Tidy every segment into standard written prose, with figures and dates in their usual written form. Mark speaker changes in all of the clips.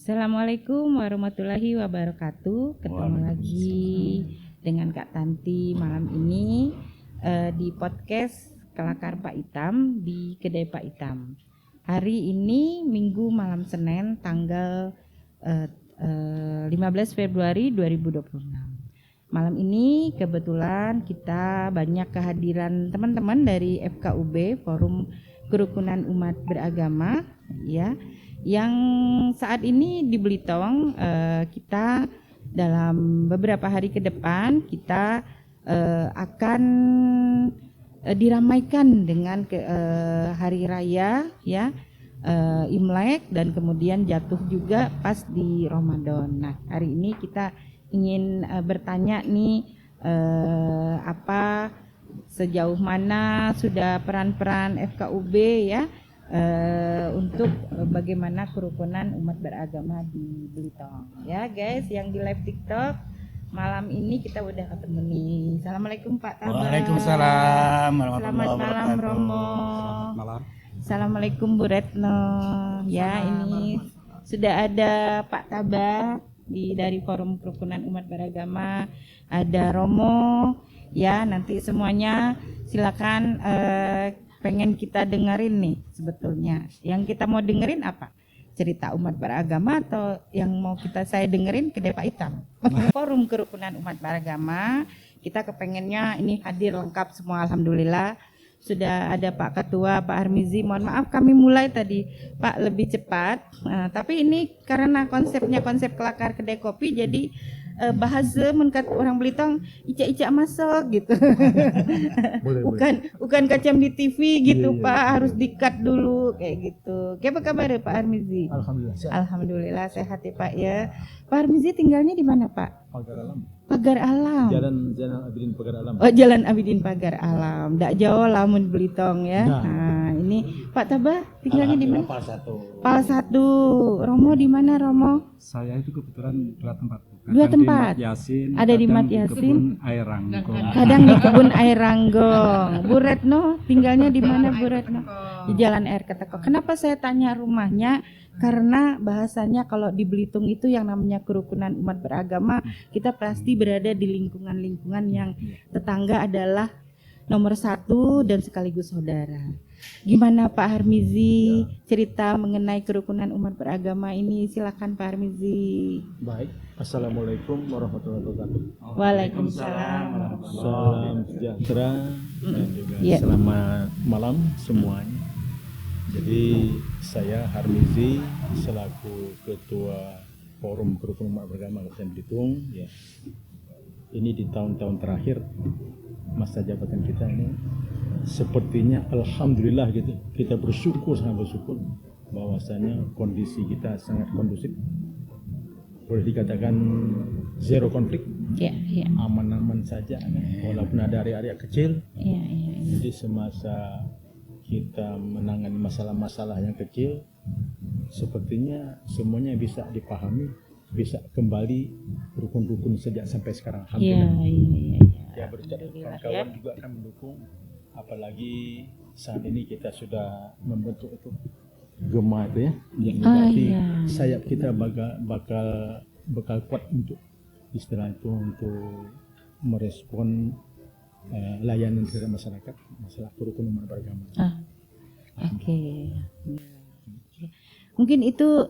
Speaker 1: Assalamualaikum warahmatullahi wabarakatuh. Ketemu lagi dengan Kak Tanti malam ini di podcast Kelakar Pak Itam di Kedai Pak Itam. Hari ini Minggu malam Senin tanggal 15 Februari 2026. Malam ini kebetulan kita banyak kehadiran teman-teman dari FKUB Forum Kerukunan Umat Beragama ya. Yang saat ini di Belitung kita dalam beberapa hari ke depan kita akan diramaikan dengan hari raya ya Imlek dan kemudian jatuh juga pas di Ramadan. Nah hari ini kita ingin bertanya nih apa sejauh mana sudah peran-peran FKUB ya untuk bagaimana kerukunan umat beragama di Belitung ya guys. Yang di live TikTok malam ini kita udah ketemu nih. Assalamualaikum Pak Taba.
Speaker 2: Waalaikumsalam.
Speaker 1: Selamat malam Romo.
Speaker 2: Selamat malam.
Speaker 1: Assalamualaikum Bu Retno. Ya ini sudah ada Pak Taba dari Forum Kerukunan Umat Beragama, ada Romo ya. Nanti semuanya silakan pengen kita dengerin nih sebetulnya. Yang kita mau dengerin apa? Cerita umat beragama atau yang mau saya dengerin Kedai Pak Itam? Forum Kerukunan Umat Beragama, kita kepengennya ini hadir lengkap semua alhamdulillah. Sudah ada Pak Ketua, Pak Armizi. Mohon maaf kami mulai tadi Pak lebih cepat. Tapi ini karena konsepnya konsep kelakar kedai kopi jadi bahasa menurut orang Belitung icak-icak masuk gitu. bukan kacam di TV gitu iya, Pak, harus di-cut dulu kayak gitu. Apa kabar Pak Armizi?
Speaker 2: Alhamdulillah sehat.
Speaker 1: Alhamdulillah sehat ya Pak ya. Pak Armizi tinggalnya di mana Pak?
Speaker 2: Pagar Alam.
Speaker 1: Pagar Alam.
Speaker 2: Jalan Abidin Pagar Alam.
Speaker 1: Oh, Jalan Abidin Pagar Alam. Ndak jauh lamun Belitung ya. Nah, ini Pak Taba tinggalnya di mana? Pal 1. Romo di mana Romo?
Speaker 2: Saya itu kebetulan dua tempat.
Speaker 1: Dua tempat. Ada di Mat Yasin.
Speaker 2: Air Ranggong.
Speaker 1: Kadang di kebun air Ranggong. Bu Retno tinggalnya di mana Bu Retno? Di Jalan Air Keteko. Kenapa saya tanya rumahnya? Karena bahasanya kalau di Belitung itu yang namanya kerukunan umat beragama, kita pasti berada di lingkungan-lingkungan yang tetangga adalah nomor satu dan sekaligus saudara. Gimana Pak Armizi cerita mengenai kerukunan umat beragama ini? Silakan Pak Armizi.
Speaker 2: Baik, Assalamualaikum warahmatullahi wabarakatuh.
Speaker 1: Waalaikumsalam.
Speaker 2: Salam sejahtera dan juga selamat malam semuanya. Jadi saya Armizi selaku Ketua Forum Kerukunan Umat Beragama Kabupaten Belitung ya. Ini di tahun-tahun terakhir masa jabatan kita ini sepertinya alhamdulillah gitu. Kita sangat bersyukur bahwasanya kondisi kita sangat kondusif. Boleh dikatakan zero konflik. Aman-aman saja walaupun ada area-area kecil. Jadi semasa kita menangani masalah-masalah yang kecil, sepertinya semuanya bisa dipahami, bisa kembali rukun-rukun sejak sampai sekarang. Alhamdulillah. Ya berjalan kawan-kawan juga akan mendukung, apalagi saat ini kita sudah membentuk itu Gema itu ya, yang berarti sayap kita bakal kuat untuk istilah itu untuk merespon layanan terhadap masyarakat masalah kerukunan umat beragama.
Speaker 1: Oke. Mungkin itu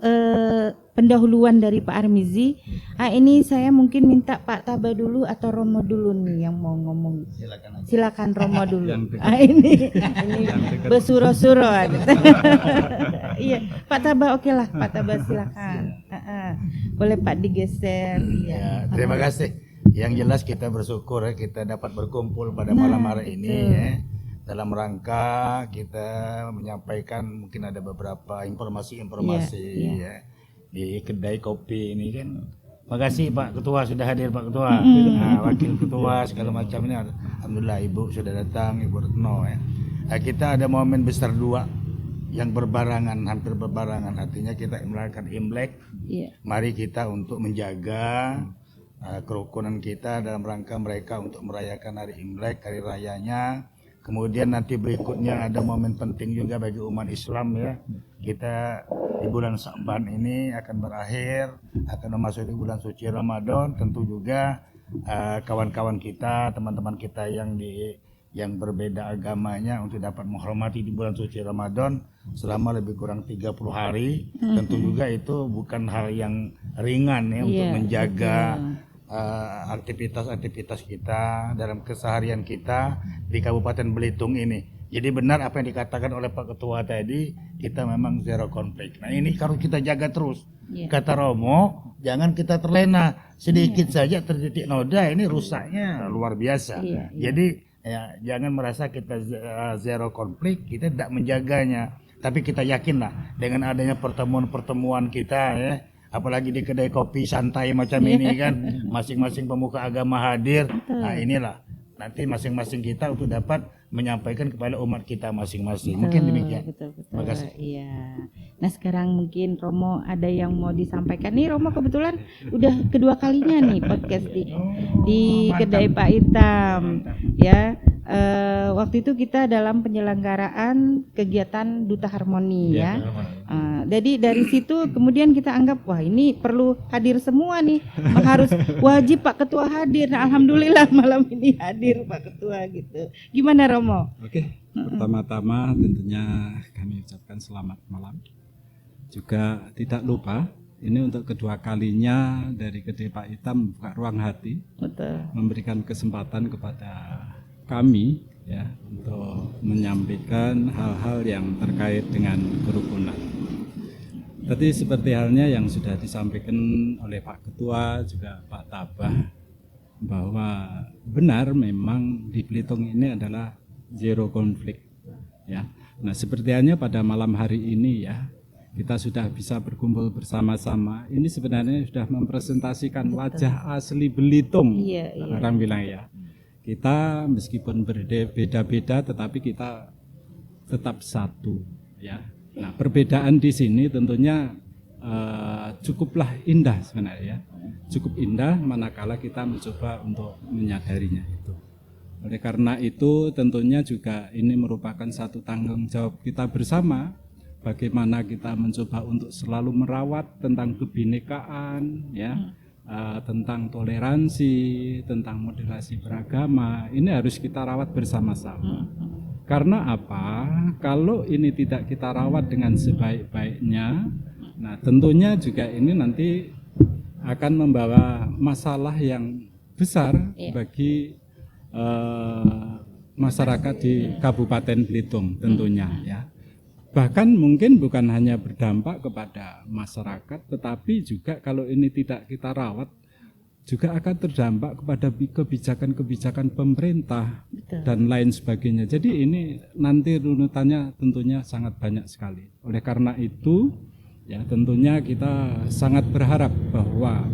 Speaker 1: pendahuluan dari Pak Armizi. Ini saya mungkin minta Pak Taba dulu atau Romo dulu nih yang mau ngomong. Silakan Romo dulu. Ini besuro-suro. Iya, Pak Taba oke lah, Pak Taba silakan. Boleh Pak digeser.
Speaker 3: Ya, terima kasih. Yang jelas kita bersyukur ya, kita dapat berkumpul pada malam hari ini ya. Dalam rangka kita menyampaikan mungkin ada beberapa informasi ya di kedai kopi ini kan. Makasih Pak Ketua sudah hadir Pak Ketua. Wakil Ketua segala macam ini alhamdulillah Ibu sudah datang, Ibu Retno ya. Kita ada momen besar dua yang berbarangan, hampir berbarangan, artinya kita merayakan Imlek. Mari kita untuk menjaga kerukunan kita dalam rangka mereka untuk merayakan hari Imlek, hari rayanya Kemudian nanti berikutnya ada momen penting juga bagi umat Islam ya. Kita di bulan Sa'ban ini akan berakhir, akan memasuki bulan suci Ramadan. Tentu juga kawan-kawan kita, teman-teman kita yang berbeda agamanya untuk dapat menghormati di bulan suci Ramadan selama lebih kurang 30 hari. Tentu juga itu bukan hal yang ringan ya untuk menjaga aktivitas-aktivitas kita dalam keseharian kita di Kabupaten Belitung ini. Jadi benar apa yang dikatakan oleh Pak Ketua tadi, kita memang zero konflik. Nah ini harus kita jaga terus. Kata Romo, jangan kita terlena. Sedikit saja tertitik noda ini rusaknya luar biasa. Jadi ya, jangan merasa kita zero konflik, kita tidak menjaganya. Tapi kita yakinlah dengan adanya pertemuan-pertemuan kita ya, apalagi di kedai kopi santai macam ini kan, masing-masing pemuka agama hadir. Nah inilah nanti masing-masing kita untuk dapat menyampaikan kepada umat kita masing-masing. Mungkin demikian.
Speaker 1: Betul.
Speaker 3: Terima kasih.
Speaker 1: Iya. Nah sekarang mungkin Romo ada yang mau disampaikan nih. Romo kebetulan udah kedua kalinya nih podcast di kedai Pak Itam. Ya. Waktu itu kita dalam penyelenggaraan kegiatan Duta Harmoni ya. Jadi dari situ kemudian kita anggap wah ini perlu hadir semua nih, harus wajib Pak Ketua hadir. Nah, alhamdulillah malam ini hadir Pak Ketua gitu. Gimana Romo?
Speaker 4: Oke, pertama-tama tentunya kami ucapkan selamat malam. Juga tidak lupa ini untuk kedua kalinya dari kedai Pak Itam membuka ruang hati.
Speaker 1: Betul.
Speaker 4: Memberikan kesempatan kepada kami ya untuk menyampaikan hal-hal yang terkait dengan kerukunan. Tadi seperti halnya yang sudah disampaikan oleh Pak Ketua juga Pak Tabah bahwa benar memang di Belitung ini adalah zero konflik ya. Nah, seperti halnya pada malam hari ini ya, kita sudah bisa berkumpul bersama-sama. Ini sebenarnya sudah mempresentasikan wajah asli Belitung. Orang bilang ya. Kita meskipun berbeda-beda tetapi kita tetap satu ya. Nah, perbedaan di sini tentunya cukuplah indah sebenarnya ya. Cukup indah manakala kita mencoba untuk menyadarinya itu. Oleh karena itu tentunya juga ini merupakan satu tanggung jawab kita bersama, bagaimana kita mencoba untuk selalu merawat tentang kebinekaan ya. Tentang toleransi, tentang moderasi beragama, ini harus kita rawat bersama-sama. Karena apa? Kalau ini tidak kita rawat dengan sebaik-baiknya, nah tentunya juga ini nanti akan membawa masalah yang besar bagi masyarakat di Kabupaten Belitung tentunya ya. Bahkan mungkin bukan hanya berdampak kepada masyarakat, tetapi juga kalau ini tidak kita rawat, juga akan terdampak kepada kebijakan-kebijakan pemerintah dan lain sebagainya. Jadi ini nanti runutannya tentunya sangat banyak sekali. Oleh karena itu, ya tentunya kita sangat berharap bahwa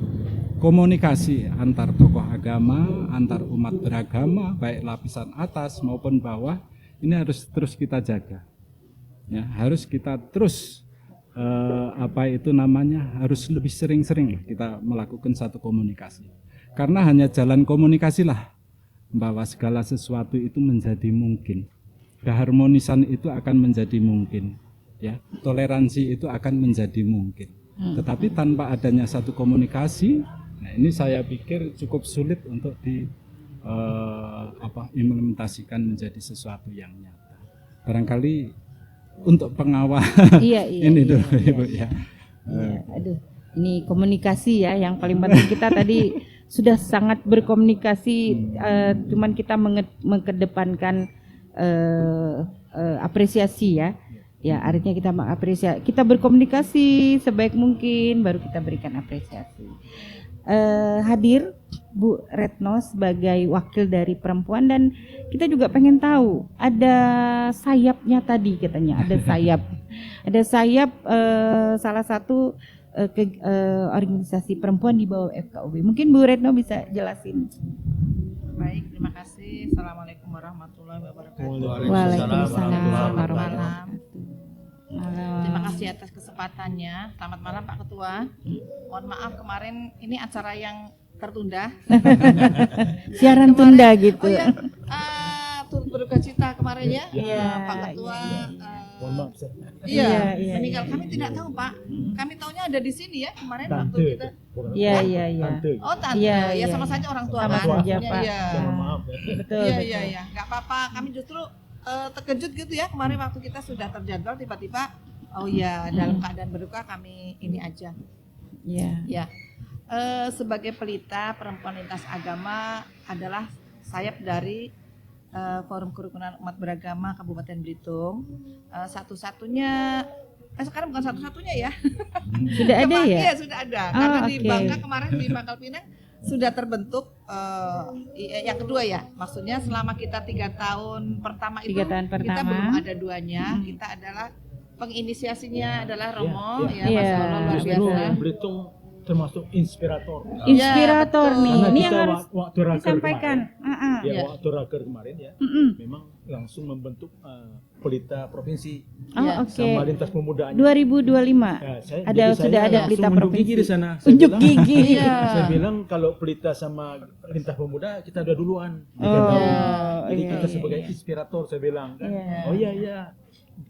Speaker 4: komunikasi antar tokoh agama, antar umat beragama, baik lapisan atas maupun bawah, ini harus terus kita jaga. Ya, harus kita terus harus lebih sering-sering kita melakukan satu komunikasi. Karena hanya jalan komunikasilah bahwa segala sesuatu itu menjadi mungkin. Keharmonisan itu akan menjadi mungkin, ya. Toleransi itu akan menjadi mungkin. Tetapi tanpa adanya satu komunikasi, nah ini saya pikir cukup sulit untuk implementasikan menjadi sesuatu yang nyata. Barangkali untuk pengawal ini dulu Ibu ya.
Speaker 1: Aduh, ini komunikasi ya yang paling penting. Kita tadi sudah sangat berkomunikasi, cuman kita mengedepankan apresiasi ya. Ya, artinya kita mengapresiasi, kita berkomunikasi sebaik mungkin baru kita berikan apresiasi. Hadir Bu Retno sebagai wakil dari perempuan, dan kita juga pengen tahu ada sayapnya tadi katanya, ada sayap salah satu organisasi perempuan di bawah FKUB. Mungkin Bu Retno bisa jelasin.
Speaker 5: Baik, terima kasih. Assalamualaikum warahmatullahi wabarakatuh.
Speaker 1: Waalaikumsalam warahmatullahi
Speaker 5: wabarakatuh. Terima kasih atas kesempatannya. Selamat malam Pak Ketua. Mohon maaf kemarin ini acara yang tertunda.
Speaker 1: Siaran tunda gitu.
Speaker 5: Turut berduka cita kemarin kemarin ya,
Speaker 1: Iya,
Speaker 5: Pak Ketua.
Speaker 2: Mohon maaf, saya.
Speaker 5: Iya, meninggal. Kami tidak tahu Pak. Kami taunya ada di sini ya kemarin waktu
Speaker 2: Tante.
Speaker 5: kita.
Speaker 2: Bukan
Speaker 1: Iya,
Speaker 2: apa,
Speaker 1: iya, iya.
Speaker 2: Tante.
Speaker 5: Oh tante,
Speaker 1: Iya,
Speaker 5: ya
Speaker 1: iya.
Speaker 5: sama saja orang tua
Speaker 1: Sama
Speaker 5: kan.
Speaker 1: saja,
Speaker 5: Maksudnya,
Speaker 1: Pak.
Speaker 5: Iya,
Speaker 2: Mohon maaf ya.
Speaker 1: Betul.
Speaker 5: iya,
Speaker 1: betul.
Speaker 5: iya, iya. Nggak apa-apa. Kami justru terkejut gitu ya kemarin waktu kita sudah terjadwal tiba-tiba. Oh iya, dalam keadaan berduka kami ini aja.
Speaker 1: Iya.
Speaker 5: Ya, sebagai pelita perempuan lintas agama adalah sayap dari Forum Kerukunan Umat Beragama Kabupaten Belitung. Satu-satunya, sekarang bukan satu-satunya ya.
Speaker 1: Sudah ada ya?
Speaker 5: Iya sudah ada.
Speaker 1: Oh,
Speaker 5: Karena di
Speaker 1: oke.
Speaker 5: Bangka kemarin di Pangkal Pinang sudah terbentuk yang kedua ya. Maksudnya selama kita 3 tahun pertama itu
Speaker 1: 3 tahun
Speaker 5: kita
Speaker 1: pertama.
Speaker 5: belum ada duanya. Kita adalah penginisiasinya adalah Romo
Speaker 2: Iya,
Speaker 5: ya, Masya
Speaker 1: iya.
Speaker 5: Allah luar
Speaker 2: Justru
Speaker 5: biasa.
Speaker 2: Belitung termasuk inspirator.
Speaker 1: Inspirator
Speaker 5: betul.
Speaker 1: nih.
Speaker 2: Karena
Speaker 1: Ini
Speaker 2: kita
Speaker 1: yang harus
Speaker 2: waktu raker
Speaker 1: disampaikan.
Speaker 2: kemarin, ya
Speaker 5: Iya.
Speaker 2: waktu raker kemarin ya, memang langsung membentuk pelita provinsi
Speaker 1: Oh,
Speaker 5: Iya.
Speaker 1: oke.
Speaker 2: sama lintas pemudaan.
Speaker 1: 2025.
Speaker 2: Ya,
Speaker 1: Ada
Speaker 2: jadi
Speaker 1: sudah
Speaker 2: saya
Speaker 1: ada
Speaker 2: langsung
Speaker 1: pelita
Speaker 2: unjuk
Speaker 1: provinsi.
Speaker 2: gigi di sana. Saya
Speaker 1: Unjuk
Speaker 2: bilang-
Speaker 1: gigi.
Speaker 5: Iya.
Speaker 2: Saya bilang kalau pelita sama lintas pemuda kita udah duluan.
Speaker 1: Oh,
Speaker 2: 3 tahun. Jadi
Speaker 1: iya,
Speaker 2: kita
Speaker 1: iya,
Speaker 2: sebagai
Speaker 1: iya.
Speaker 2: inspirator saya bilang kan.
Speaker 1: Iya.
Speaker 2: Oh iya,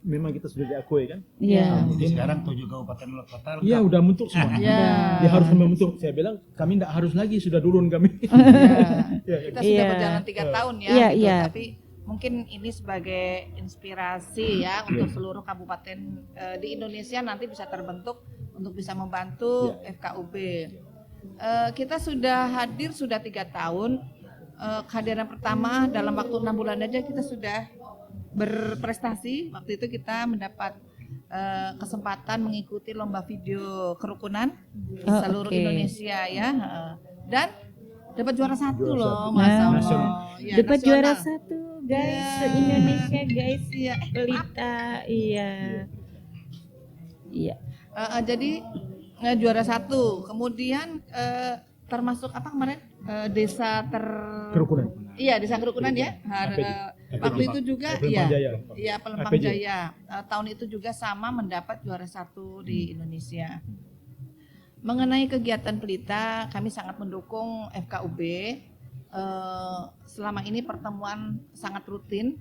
Speaker 2: memang kita sudah diakui kan.
Speaker 1: Iya.
Speaker 3: Jadi sekarang 7 kabupaten kota lengkap.
Speaker 2: Iya udah membentuk semua.
Speaker 5: Iya.
Speaker 2: Dia harus membentuk. Saya bilang kami tidak harus lagi sudah duluan kami. Ya,
Speaker 5: Kita sudah
Speaker 1: Iya.
Speaker 5: berjalan 3 tahun ya,
Speaker 1: Iya,
Speaker 5: gitu.
Speaker 1: iya.
Speaker 5: Tapi mungkin ini sebagai inspirasi ya untuk seluruh kabupaten di Indonesia nanti bisa terbentuk untuk bisa membantu FKUB. Kita sudah hadir sudah 3 tahun. Kehadiran pertama dalam waktu 6 bulan aja kita sudah berprestasi. Waktu itu kita mendapat kesempatan mengikuti lomba video kerukunan di
Speaker 1: Oh,
Speaker 5: seluruh
Speaker 1: oke.
Speaker 5: Indonesia ya. Dan dapat juara 1 loh,
Speaker 2: satu.
Speaker 5: Masya
Speaker 1: Nah,
Speaker 5: Allah. Ya,
Speaker 1: Dapat juara
Speaker 5: nasional.
Speaker 1: 1 guys,
Speaker 5: Iya.
Speaker 1: se-Indonesia guys.
Speaker 5: Iya.
Speaker 1: Pelita, iya. Iya.
Speaker 5: Jadi juara 1. Kemudian termasuk apa kemarin desa
Speaker 2: kerukunan.
Speaker 5: Iya desa kerukunan ya. Waktu itu juga iya.
Speaker 2: Jaya.
Speaker 5: Iya Pelempang
Speaker 2: APJ.
Speaker 5: Jaya. Tahun itu juga sama mendapat juara 1 di Indonesia. Mengenai kegiatan pelita, kami sangat mendukung FKUB. Selama ini pertemuan sangat rutin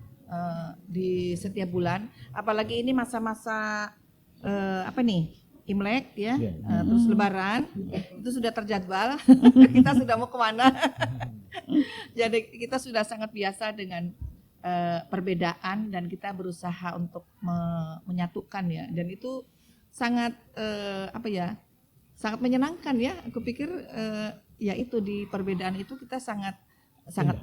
Speaker 5: di setiap bulan. Apalagi ini masa-masa apa nih? Imlek ya, terus Lebaran itu sudah terjadwal. Kita sudah mau kemana? Jadi kita sudah sangat biasa dengan perbedaan dan kita berusaha untuk menyatukan ya. Dan itu sangat apa ya? Sangat menyenangkan ya. Aku pikir ya itu di perbedaan itu kita sangat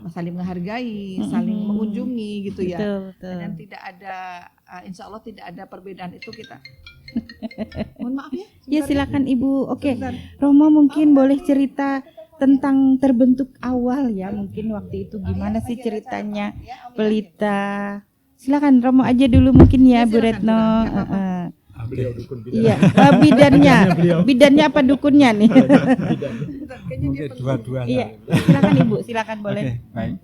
Speaker 5: saling menghargai, saling mengunjungi gitu ya.
Speaker 1: Betul, betul.
Speaker 5: Dan tidak ada insya Allah tidak ada perbedaan itu kita. Mohon maaf ya.
Speaker 1: Ya silakan Ibu. Oke.
Speaker 5: Sebentar.
Speaker 1: Romo mungkin boleh cerita tentang terbentuk awal ya. Mungkin waktu itu gimana sih ceritanya pelita. Silakan Romo aja dulu mungkin ya,
Speaker 5: Ya,
Speaker 1: Bu
Speaker 5: silakan,
Speaker 1: Retno.
Speaker 5: silakan. Nggak apa-apa.
Speaker 2: Beliau dukun bidan.
Speaker 1: Iya, bidannya. Bidannya apa dukunnya nih?
Speaker 2: Bidan.
Speaker 5: Kayaknya dia
Speaker 4: Mungkin dua-duanya.
Speaker 1: Iya. Silakan Ibu, silakan boleh.
Speaker 4: Oke, baik.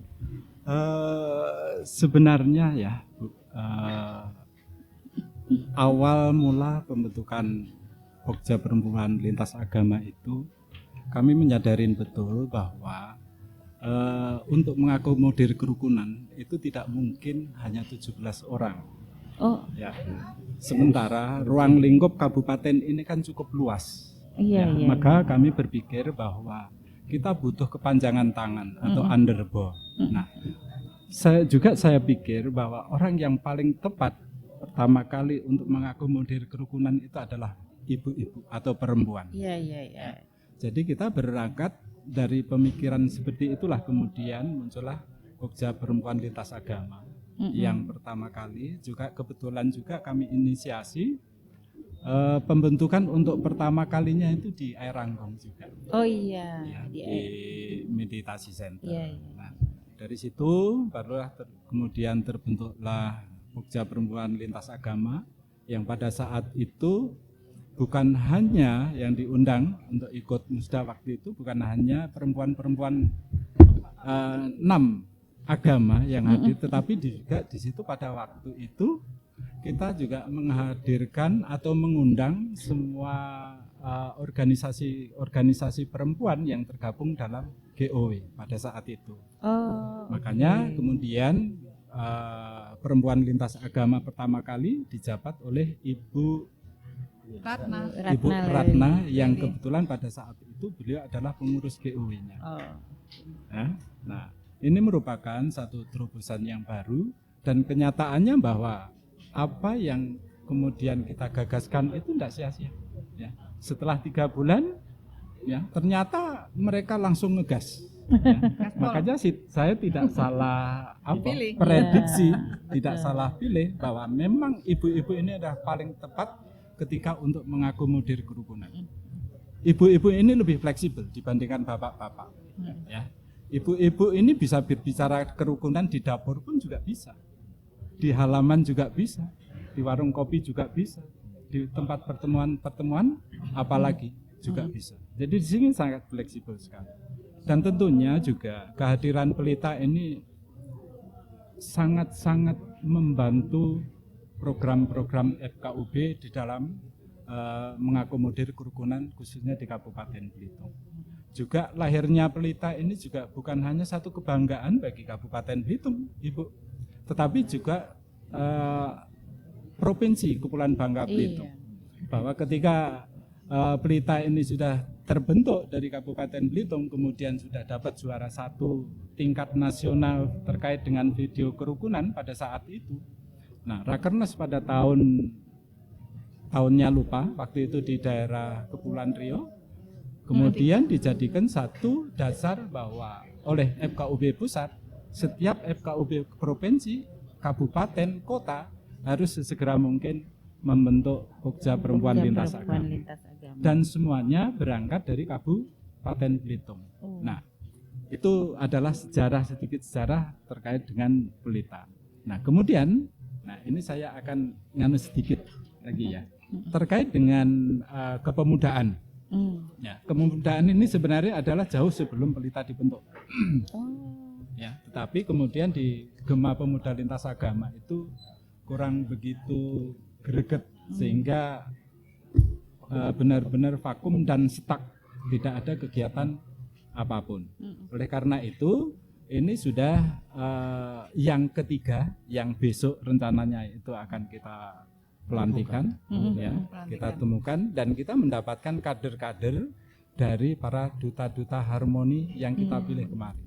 Speaker 4: Sebenarnya ya, Bu, awal mula pembentukan Pokja Perempuan Lintas Agama itu, kami menyadarin betul bahwa untuk mengakomodir kerukunan itu tidak mungkin hanya 17 orang.
Speaker 1: Oh,
Speaker 4: Ya. Sementara ruang lingkup kabupaten ini kan cukup luas.
Speaker 1: iya,
Speaker 4: Ya,
Speaker 1: iya.
Speaker 4: maka kami berpikir bahwa kita butuh kepanjangan tangan atau underbow. Nah, saya pikir bahwa orang yang paling tepat pertama kali untuk mengakomodir kerukunan itu adalah ibu-ibu atau perempuan.
Speaker 1: Iya, iya, iya.
Speaker 4: Jadi kita berangkat dari pemikiran seperti itulah kemudian muncullah Pokja Perempuan Lintas Agama. Yang pertama kali juga kebetulan juga kami inisiasi pembentukan untuk pertama kalinya itu di Air Ranggong juga.
Speaker 1: Oh iya,
Speaker 4: Ya,
Speaker 1: di
Speaker 4: di meditasi center.
Speaker 1: Iya, iya.
Speaker 4: Nah, dari situ barulah kemudian terbentuklah Pokja Perempuan Lintas Agama yang pada saat itu bukan hanya yang diundang untuk ikut musda waktu itu bukan hanya perempuan-perempuan 6 agama yang hadir, tetapi juga di situ pada waktu itu kita juga menghadirkan atau mengundang semua organisasi perempuan yang tergabung dalam GOW pada saat itu.
Speaker 1: Oh,
Speaker 4: Makanya kemudian perempuan lintas agama pertama kali dijabat oleh Ibu Ratna yang kebetulan pada saat itu beliau adalah pengurus GUW-nya. Nah, ini merupakan satu terobosan yang baru dan kenyataannya bahwa apa yang kemudian kita gagaskan itu tidak sia-sia. Ya. Setelah 3 bulan, ya ternyata mereka langsung ngegas. Ya. Makanya saya tidak salah prediksi, tidak salah pilih bahwa memang ibu-ibu ini adalah paling tepat ketika untuk mengakomodir kerukunan. Ibu-ibu ini lebih fleksibel dibandingkan bapak-bapak. Ya. Ibu-ibu ini bisa berbicara kerukunan di dapur pun juga bisa, di halaman juga bisa, di warung kopi juga bisa, di tempat pertemuan apalagi juga bisa. Jadi di sini sangat fleksibel sekali. Dan tentunya juga kehadiran pelita ini sangat-sangat membantu program-program FKUB di dalam mengakomodir kerukunan khususnya di Kabupaten Belitung. Juga lahirnya pelita ini juga bukan hanya satu kebanggaan bagi Kabupaten Belitung, Ibu, tetapi juga Provinsi Kepulauan Bangka Belitung. Bahwa ketika pelita ini sudah terbentuk dari Kabupaten Belitung, kemudian sudah dapat juara 1 tingkat nasional terkait dengan video kerukunan pada saat itu. Nah, Rakernas pada tahunnya lupa, waktu itu di daerah Kepulauan Riau, kemudian dijadikan satu dasar bahwa oleh FKUB pusat, setiap FKUB provinsi, kabupaten, kota harus sesegera mungkin membentuk Pokja Perempuan Lintas Agama. Dan semuanya berangkat dari Kabupaten Belitung. Nah, itu adalah sedikit sejarah terkait dengan pelita. Nah, kemudian, ini saya akan sedikit lagi ya, terkait dengan kepemudaan. Ya, kepemudaan ini sebenarnya adalah jauh sebelum pelita dibentuk. Ya, tetapi kemudian di Gema Pemuda Lintas Agama itu kurang begitu greget sehingga benar-benar vakum dan stuck, tidak ada kegiatan apapun. Oleh karena itu ini sudah yang ketiga yang besok rencananya itu akan kita pelantikan, ya, kita temukan dan kita mendapatkan kader-kader dari para duta-duta harmoni yang kita pilih kemarin.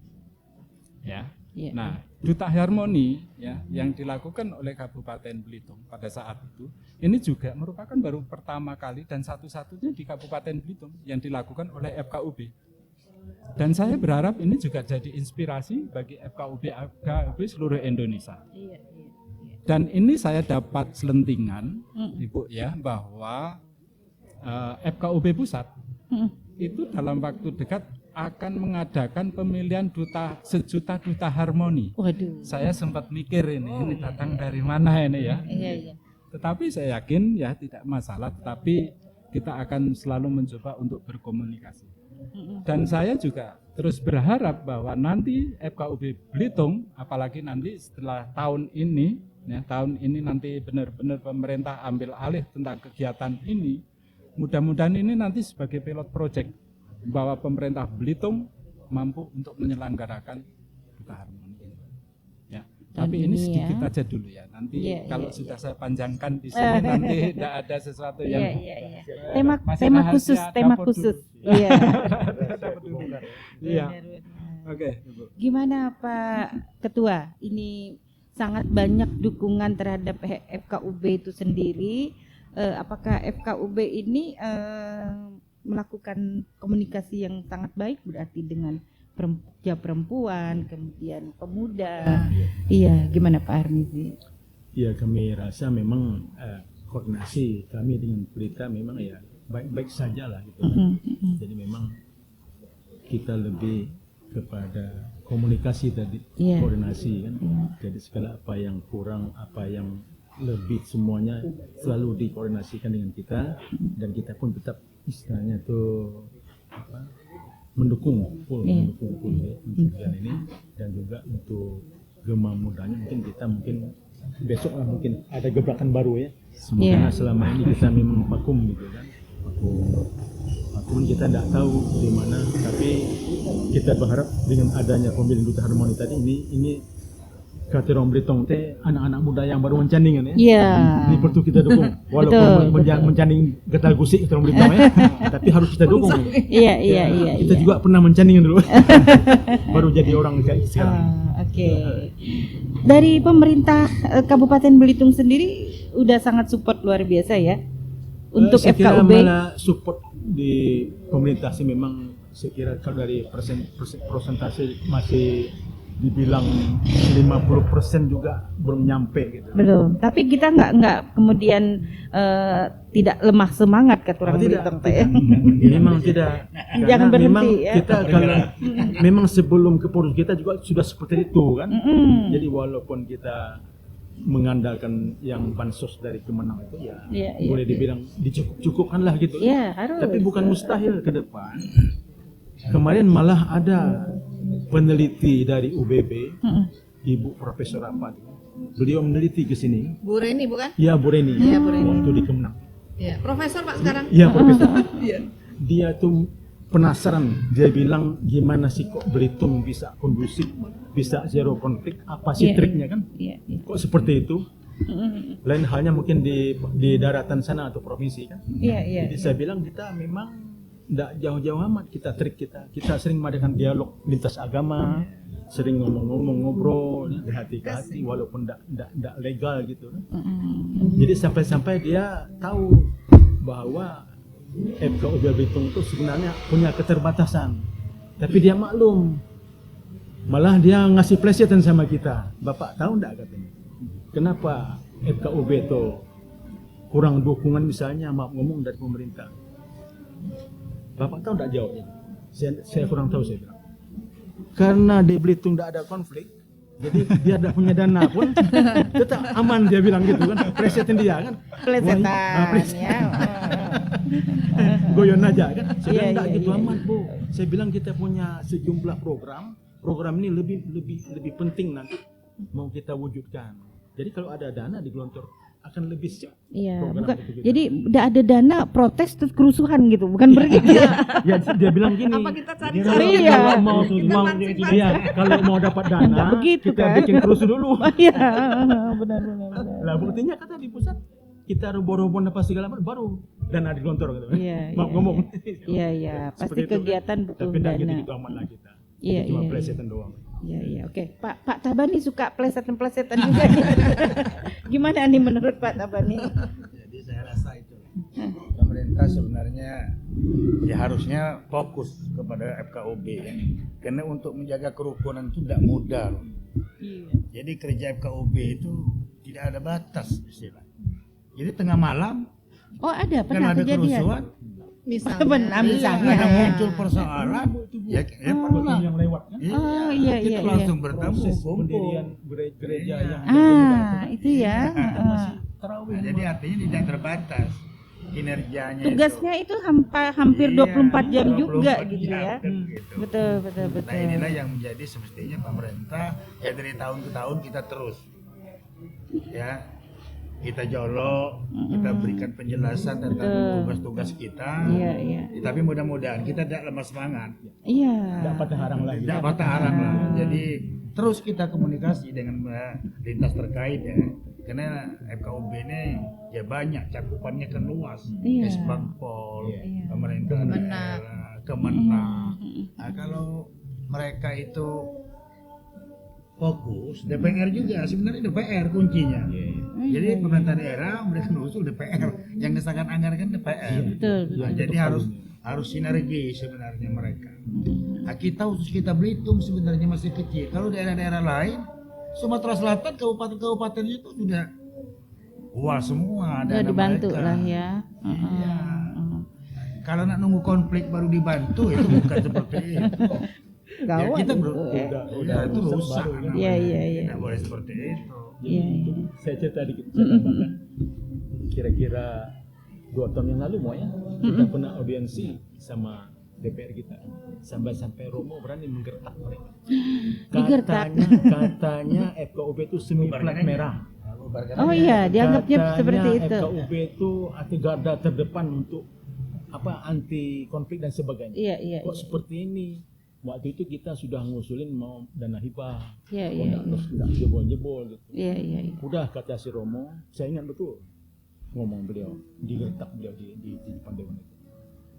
Speaker 4: Ya. Nah, duta harmoni ya yang dilakukan oleh Kabupaten Belitung pada saat itu ini juga merupakan baru pertama kali dan satu-satunya di Kabupaten Belitung yang dilakukan oleh FKUB. Dan saya berharap ini juga jadi inspirasi bagi FKUB seluruh Indonesia. Dan ini saya dapat selentingan, Ibu ya, bahwa FKUB pusat itu dalam waktu dekat akan mengadakan pemilihan sejuta duta harmoni.
Speaker 1: Waduh.
Speaker 4: Saya sempat mikir ini datang dari mana ini ya.
Speaker 1: Iya.
Speaker 4: Tetapi saya yakin ya tidak masalah, tetapi kita akan selalu mencoba untuk berkomunikasi. Dan saya juga terus berharap bahwa nanti FKUB Belitung, apalagi nanti setelah tahun ini nanti benar-benar pemerintah ambil alih tentang kegiatan ini, mudah-mudahan ini nanti sebagai pilot project bahwa pemerintah Belitung mampu untuk menyelenggarakan duta harmoni ini. Ya, tapi ini sedikit aja dulu ya. Nanti kalau sudah saya panjangkan di sini nanti tidak ada sesuatu yang
Speaker 1: tema khusus. Iya.
Speaker 4: Iya. Oke, Ibu.
Speaker 1: Gimana Pak Ketua? Ini sangat banyak dukungan terhadap FKUB itu sendiri. Apakah FKUB ini melakukan komunikasi yang sangat baik berarti dengan perempuan, kemudian pemuda. Iya, gimana Pak Armizi?
Speaker 2: Ya, kami rasa memang koordinasi kami dengan pelita memang ya baik-baik saja lah gitu kan. Jadi memang kita lebih kepada komunikasi tadi, koordinasi kan. Jadi segala apa yang kurang, apa yang lebih semuanya selalu dikoordinasikan dengan kita dan kita pun tetap istilahnya tuh mendukung full ya, ini dan juga untuk Gema Mudanya mungkin kita besok lah mungkin ada gebrakan baru ya. Semoga selama ini kita memang vakum gitu kan. Vakum kita tidak tahu di mana, tapi kita berharap dengan adanya pemilihan duta harmoni tadi ini kata orang Belitung teh anak-anak muda yang baru mencandingan ya.
Speaker 1: Iya.
Speaker 2: Ini perlu kita dukung. Walaupun mencanding getal gusik kata orang Belitung ya, tapi harus kita dukung.
Speaker 1: Iya.
Speaker 2: Kita juga pernah mencanding dulu. Baru jadi orang kayak sekarang.
Speaker 1: Oke. Dari pemerintah Kabupaten Belitung sendiri udah sangat support luar biasa ya untuk
Speaker 2: Saya kira
Speaker 1: FKUB.
Speaker 2: malah support di pemerintah sih memang saya kira kalau dari persentase masih dibilang 50% juga belum nyampe gitu.
Speaker 1: Belum. Tapi kita nggak kemudian tidak lemah semangat kata orang Belitung teh.
Speaker 2: Memang tidak.
Speaker 1: Jangan
Speaker 2: Karena memang
Speaker 1: berhenti ya.
Speaker 2: kita kalau memang sebelum ke Polres kita juga sudah seperti itu kan. Jadi walaupun kita mengandalkan yang bansos dari Kemenang itu ya
Speaker 1: Iya,
Speaker 2: boleh dibilang dicukup-cukupkanlah gitu.
Speaker 1: Iya, harus.
Speaker 2: Tapi bukan mustahil ke depan. Kemarin malah ada peneliti dari UBB, Ibu Profesor apa? Beliau meneliti ke sini.
Speaker 5: Bu Reni bukan?
Speaker 2: Ya, Bu Reni.
Speaker 5: Iya, Bu Reni.
Speaker 2: Waktu di Kemenang.
Speaker 5: Iya, profesor Pak sekarang.
Speaker 2: Iya, Profesor.
Speaker 5: Iya.
Speaker 2: Dia tuh penasaran. Dia bilang gimana sih kok Belitung bisa kondusif, bisa zero konflik? Apa sih
Speaker 1: Iya,
Speaker 2: triknya kan?
Speaker 1: Iya.
Speaker 2: Kok seperti itu? Lain halnya mungkin di daratan sana atau provinsi kan?
Speaker 1: Iya.
Speaker 2: Jadi saya bilang kita memang tidak jauh-jauh amat kita trik kita sering mengadakan dialog lintas agama, sering ngomong-ngomong ngobrol dari hati ke hati walaupun tidak legal gitu. Jadi sampai-sampai dia tahu bahwa FKUB Belitung itu sebenarnya punya keterbatasan, tapi dia maklum. Malah dia ngasih plesetan sama kita. Bapak tahu enggak katanya? Kenapa FKUB itu kurang dukungan misalnya maaf ngomong dari pemerintah? Bapak tahu enggak jawabnya? Saya kurang tahu saya bilang. Karena di Belitung enggak ada konflik, jadi dia tidak punya dana pun tetap aman dia bilang gitu kan. Plesetan dia kan.
Speaker 1: Plesetan ya.
Speaker 2: Goyon aja kan. Saya bilang enggak
Speaker 1: Iya,
Speaker 2: gitu
Speaker 1: iya.
Speaker 2: amat, Bu. Saya bilang kita punya sejumlah program ini lebih penting nanti mau kita wujudkan. Jadi kalau ada dana digelontor akan lebih siap.
Speaker 1: Iya,
Speaker 2: program
Speaker 1: bukan.
Speaker 2: itu gitu.
Speaker 1: Jadi udah ada dana protes terus kerusuhan gitu, bukan begitu ya?
Speaker 2: Ya dia bilang gini.
Speaker 5: Apa kita cari
Speaker 2: kalau
Speaker 1: cari? Iya.
Speaker 2: mau iya, kalau mau dapat dana
Speaker 1: Nggak begitu,
Speaker 2: kita
Speaker 1: kan?
Speaker 2: bikin kerusuh dulu.
Speaker 1: Iya, benar.
Speaker 2: Lah buktinya kata di pusat kita roboh-roboh apa segala macam baru dana digelontor gitu.
Speaker 1: Iya,
Speaker 2: Maaf
Speaker 1: iya,
Speaker 2: ngomong.
Speaker 1: Iya, pasti
Speaker 2: Seperti itu, kan.
Speaker 1: kegiatan butuh
Speaker 2: Tapi enggak
Speaker 1: dana.
Speaker 2: gitu amat lah kita.
Speaker 1: Iya,
Speaker 2: Cuma
Speaker 1: iya,
Speaker 2: plesetan doang.
Speaker 1: Iya, oke. Pak Tabani suka plesetan juga. Gimana nih menurut Pak Tabani?
Speaker 3: Jadi saya rasa itu pemerintah sebenarnya ya harusnya fokus kepada FKUB ya. Karena untuk menjaga kerukunan itu tidak mudah loh. Jadi kerja FKUB itu tidak ada batas istilah. Jadi tengah malam
Speaker 1: Oh, ada
Speaker 3: kan
Speaker 1: pernah
Speaker 3: ada
Speaker 1: kejadian.
Speaker 3: kerusuhan,
Speaker 5: Misalnya.
Speaker 1: Benar, misalnya.
Speaker 3: ada muncul persoalan, ya pernah.
Speaker 2: Yang lewat kan.
Speaker 1: Oh, iya,
Speaker 3: Kita
Speaker 1: iya.
Speaker 3: langsung bertemu,
Speaker 2: Proses
Speaker 3: kumpul.
Speaker 2: pendirian gereja yang
Speaker 1: Itu ya.
Speaker 2: tarawih.
Speaker 3: Nah, jadi artinya tidak terbatas kinerjanya.
Speaker 1: Tugasnya itu hampir
Speaker 3: Iya,
Speaker 1: 24 jam
Speaker 3: 24
Speaker 1: juga
Speaker 3: jam,
Speaker 1: gitu ya.
Speaker 3: gitu.
Speaker 1: Betul.
Speaker 3: Nah inilah yang menjadi semestinya pemerintah ya dari tahun ke tahun kita terus ya kita jolok, kita berikan penjelasan tentang tugas-tugas kita.
Speaker 1: Iya.
Speaker 3: Tapi mudah-mudahan kita tidak lemah semangat,
Speaker 1: Iya.
Speaker 2: Tidak patah harang lagi.
Speaker 3: tidak patah arang lah. Jadi terus kita komunikasi dengan lintas terkait ya. Karena FKUB ini ya banyak cakupannya kan luas.
Speaker 1: Iya.
Speaker 3: Esbangpol,
Speaker 1: Iya.
Speaker 3: pemerintah daerah, Kemenang. Nah, kalau mereka itu fokus, DPR juga sebenarnya DPR kuncinya. Jadi pemerintah daerah memberikan usul DPR, yang misalkan anggaran kan DPR.
Speaker 1: Betul.
Speaker 3: Nah, jadi harus sinergi sebenarnya mereka. Nah, kita khusus kita Belitung sebenarnya masih kecil. Kalau daerah-daerah lain, Sumatera Selatan, kabupaten-kabupaten itu sudah wah semua
Speaker 1: Udah
Speaker 3: dana
Speaker 1: dibantu
Speaker 3: mereka.
Speaker 1: lah ya.
Speaker 3: Iya. Kalau nak nunggu konflik baru dibantu itu bukan seperti itu. Ya,
Speaker 1: Gawat
Speaker 3: kita
Speaker 1: itu,
Speaker 3: udah itu rusak.
Speaker 1: Iya.
Speaker 3: Tidak boleh seperti itu.
Speaker 1: Iya.
Speaker 2: Saya cerita dikit. Saya tambahkan. Kira-kira 2 tahun yang lalu mau ya kita pernah audiensi sama DPR kita sampai Romo berani menggertak mereka.
Speaker 1: Digertak.
Speaker 2: Katanya FKUB itu semi plat merah.
Speaker 1: Oh iya, dianggapnya
Speaker 2: Katanya
Speaker 1: seperti itu.
Speaker 2: FKUB itu anti garda terdepan untuk anti konflik dan sebagainya.
Speaker 1: Iya.
Speaker 2: Kok seperti ini? waktu itu kita sudah ngusulin mau dana hibah,
Speaker 1: Iya, iya,
Speaker 2: terus nggak jebol-jebol gitu.
Speaker 1: iya, iya, iya.
Speaker 2: Udah kata si Romo, saya ingat betul ngomong beliau, digertak beliau di depan dewan itu.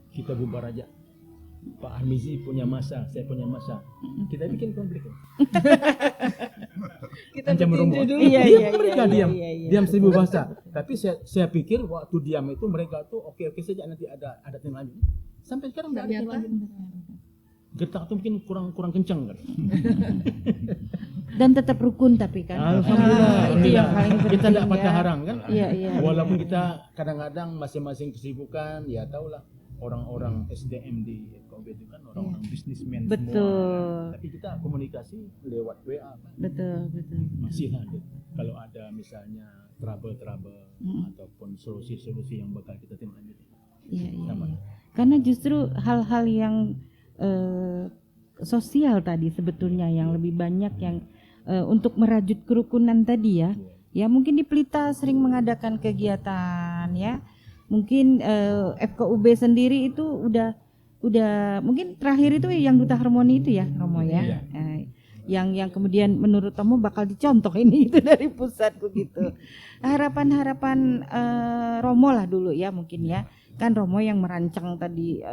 Speaker 2: Kita bubar aja. Pak Armizi punya masa, saya punya masa. Kita bikin konflik.
Speaker 5: Kita
Speaker 2: Ancam Romo.
Speaker 5: bertinju dulu.
Speaker 1: Iya,
Speaker 2: Diam,
Speaker 1: iya,
Speaker 2: mereka
Speaker 1: iya,
Speaker 2: diam.
Speaker 1: iya, iya.
Speaker 2: Diam 1000 bahasa. Tapi saya pikir waktu diam itu mereka tuh oke saja, nanti ada yang lanjut. Sampai sekarang nggak ada yang
Speaker 5: Ternyata
Speaker 2: lanjut. Gertak tuh mungkin kurang kencang kan.
Speaker 1: Dan tetap rukun tapi kan.
Speaker 2: Alhamdulillah.
Speaker 1: Itu yang paling penting.
Speaker 2: Kita tidak patah
Speaker 1: ya.
Speaker 2: harang kan.
Speaker 1: Iya, iya.
Speaker 2: Walaupun kita kadang-kadang masing-masing kesibukan, ya tahulah orang-orang SDM di FKUB itu kan orang-orang bisnismen
Speaker 1: Betul.
Speaker 2: semua. Tapi kita komunikasi lewat WA kan.
Speaker 1: Betul, betul.
Speaker 2: Masih ada. Kalau ada misalnya trouble ataupun solusi-solusi yang bakal kita tindak lanjuti.
Speaker 1: Iya, iya,
Speaker 2: Sama.
Speaker 1: iya. Karena justru hal-hal yang sosial tadi sebetulnya yang lebih banyak yang untuk merajut kerukunan tadi ya. Ya mungkin di Pelita sering mengadakan kegiatan ya. Mungkin FKUB sendiri itu udah mungkin terakhir itu yang Duta Harmoni itu ya Romo ya. Yang kemudian menurut Romo bakal dicontoh ini itu dari pusat begitu. Harapan-harapan Romo lah dulu ya mungkin ya. Kan Romo yang merancang tadi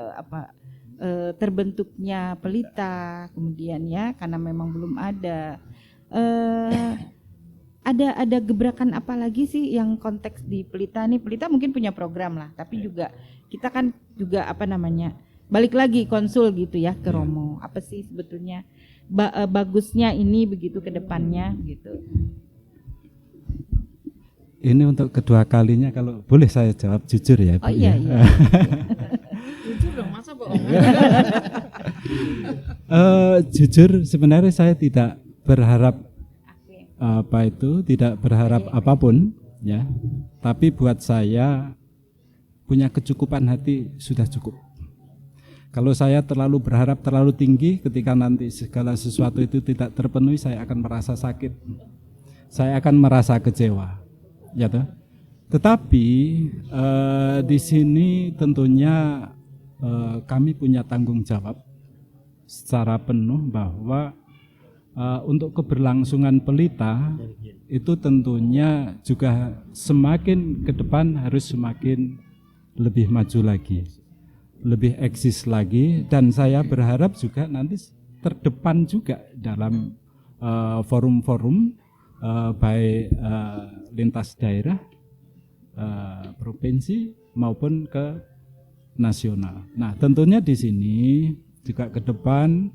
Speaker 1: terbentuknya Pelita kemudian ya karena memang belum ada ada gebrakan apa lagi sih yang konteks di Pelita nih. Pelita mungkin punya program lah tapi juga kita kan juga balik lagi konsul gitu ya ke Romo apa sih sebetulnya bagusnya ini begitu ke depannya gitu.
Speaker 4: Ini untuk kedua kalinya kalau boleh saya jawab jujur ya Bu.
Speaker 1: Oh iya,
Speaker 4: ya.
Speaker 1: iya.
Speaker 5: jujur dong, masa bohong?
Speaker 4: Jujur sebenarnya saya tidak berharap tidak berharap apapun ya. Tapi buat saya punya kecukupan hati sudah cukup. Kalau saya terlalu berharap terlalu tinggi ketika nanti segala sesuatu itu tidak terpenuhi saya akan merasa sakit. Saya akan merasa kecewa. Ya toh. Tetapi di sini tentunya kami punya tanggung jawab secara penuh bahwa untuk keberlangsungan Pelita itu tentunya juga semakin ke depan harus semakin lebih maju lagi, lebih eksis lagi, dan saya berharap juga nanti terdepan juga dalam forum-forum baik lintas daerah, provinsi maupun ke nasional. Nah, tentunya di sini juga ke depan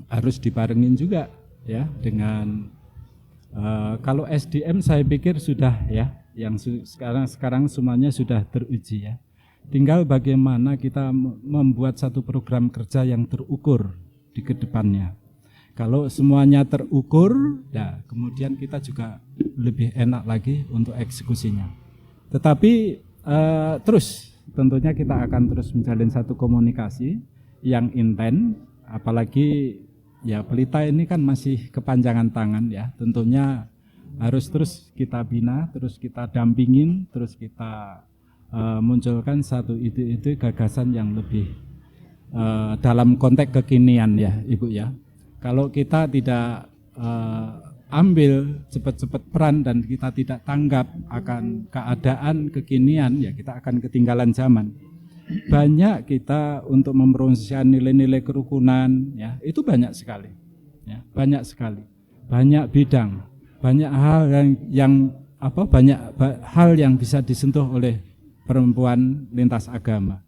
Speaker 4: harus dibarengin juga ya dengan kalau SDM saya pikir sudah ya, yang sekarang semuanya sudah teruji ya. Tinggal bagaimana kita membuat satu program kerja yang terukur di kedepannya. Kalau semuanya terukur, ya kemudian kita juga lebih enak lagi untuk eksekusinya. Tetapi terus tentunya kita akan terus menjalin satu komunikasi yang intens, apalagi ya Pelita ini kan masih kepanjangan tangan ya. Tentunya harus terus kita bina, terus kita dampingin, terus kita munculkan satu ide-ide gagasan yang lebih dalam konteks kekinian ya Ibu ya. Kalau kita tidak ambil cepat-cepat peran dan kita tidak tanggap akan keadaan kekinian, ya kita akan ketinggalan zaman. Banyak kita untuk mempromosikan nilai-nilai kerukunan, ya itu banyak sekali, ya banyak sekali, banyak bidang, banyak hal banyak hal yang bisa disentuh oleh perempuan lintas agama.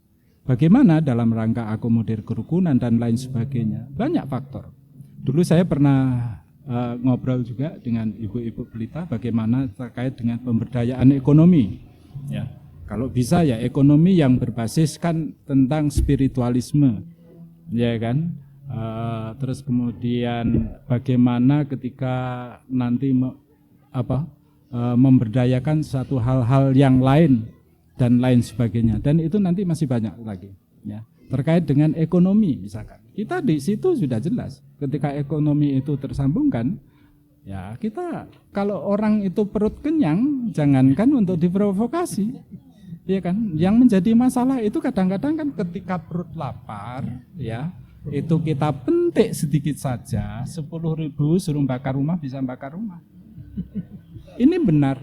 Speaker 4: Bagaimana dalam rangka akomodir kerukunan dan lain sebagainya, banyak faktor. Dulu saya pernah ngobrol juga dengan ibu-ibu Pelita bagaimana terkait dengan pemberdayaan ekonomi. Ya, kalau bisa ya ekonomi yang berbasiskan tentang spiritualisme, ya kan. Terus kemudian bagaimana ketika nanti memberdayakan satu hal-hal yang lain dan lain sebagainya. Dan itu nanti masih banyak lagi. Ya, terkait dengan ekonomi misalkan. Kita di situ sudah jelas, ketika ekonomi itu tersambungkan, ya kita kalau orang itu perut kenyang, jangankan untuk diprovokasi, ya kan. Yang menjadi masalah itu kadang-kadang kan ketika perut lapar, ya itu kita pentik sedikit saja, 10.000 suruh bakar rumah bisa bakar rumah. Ini benar,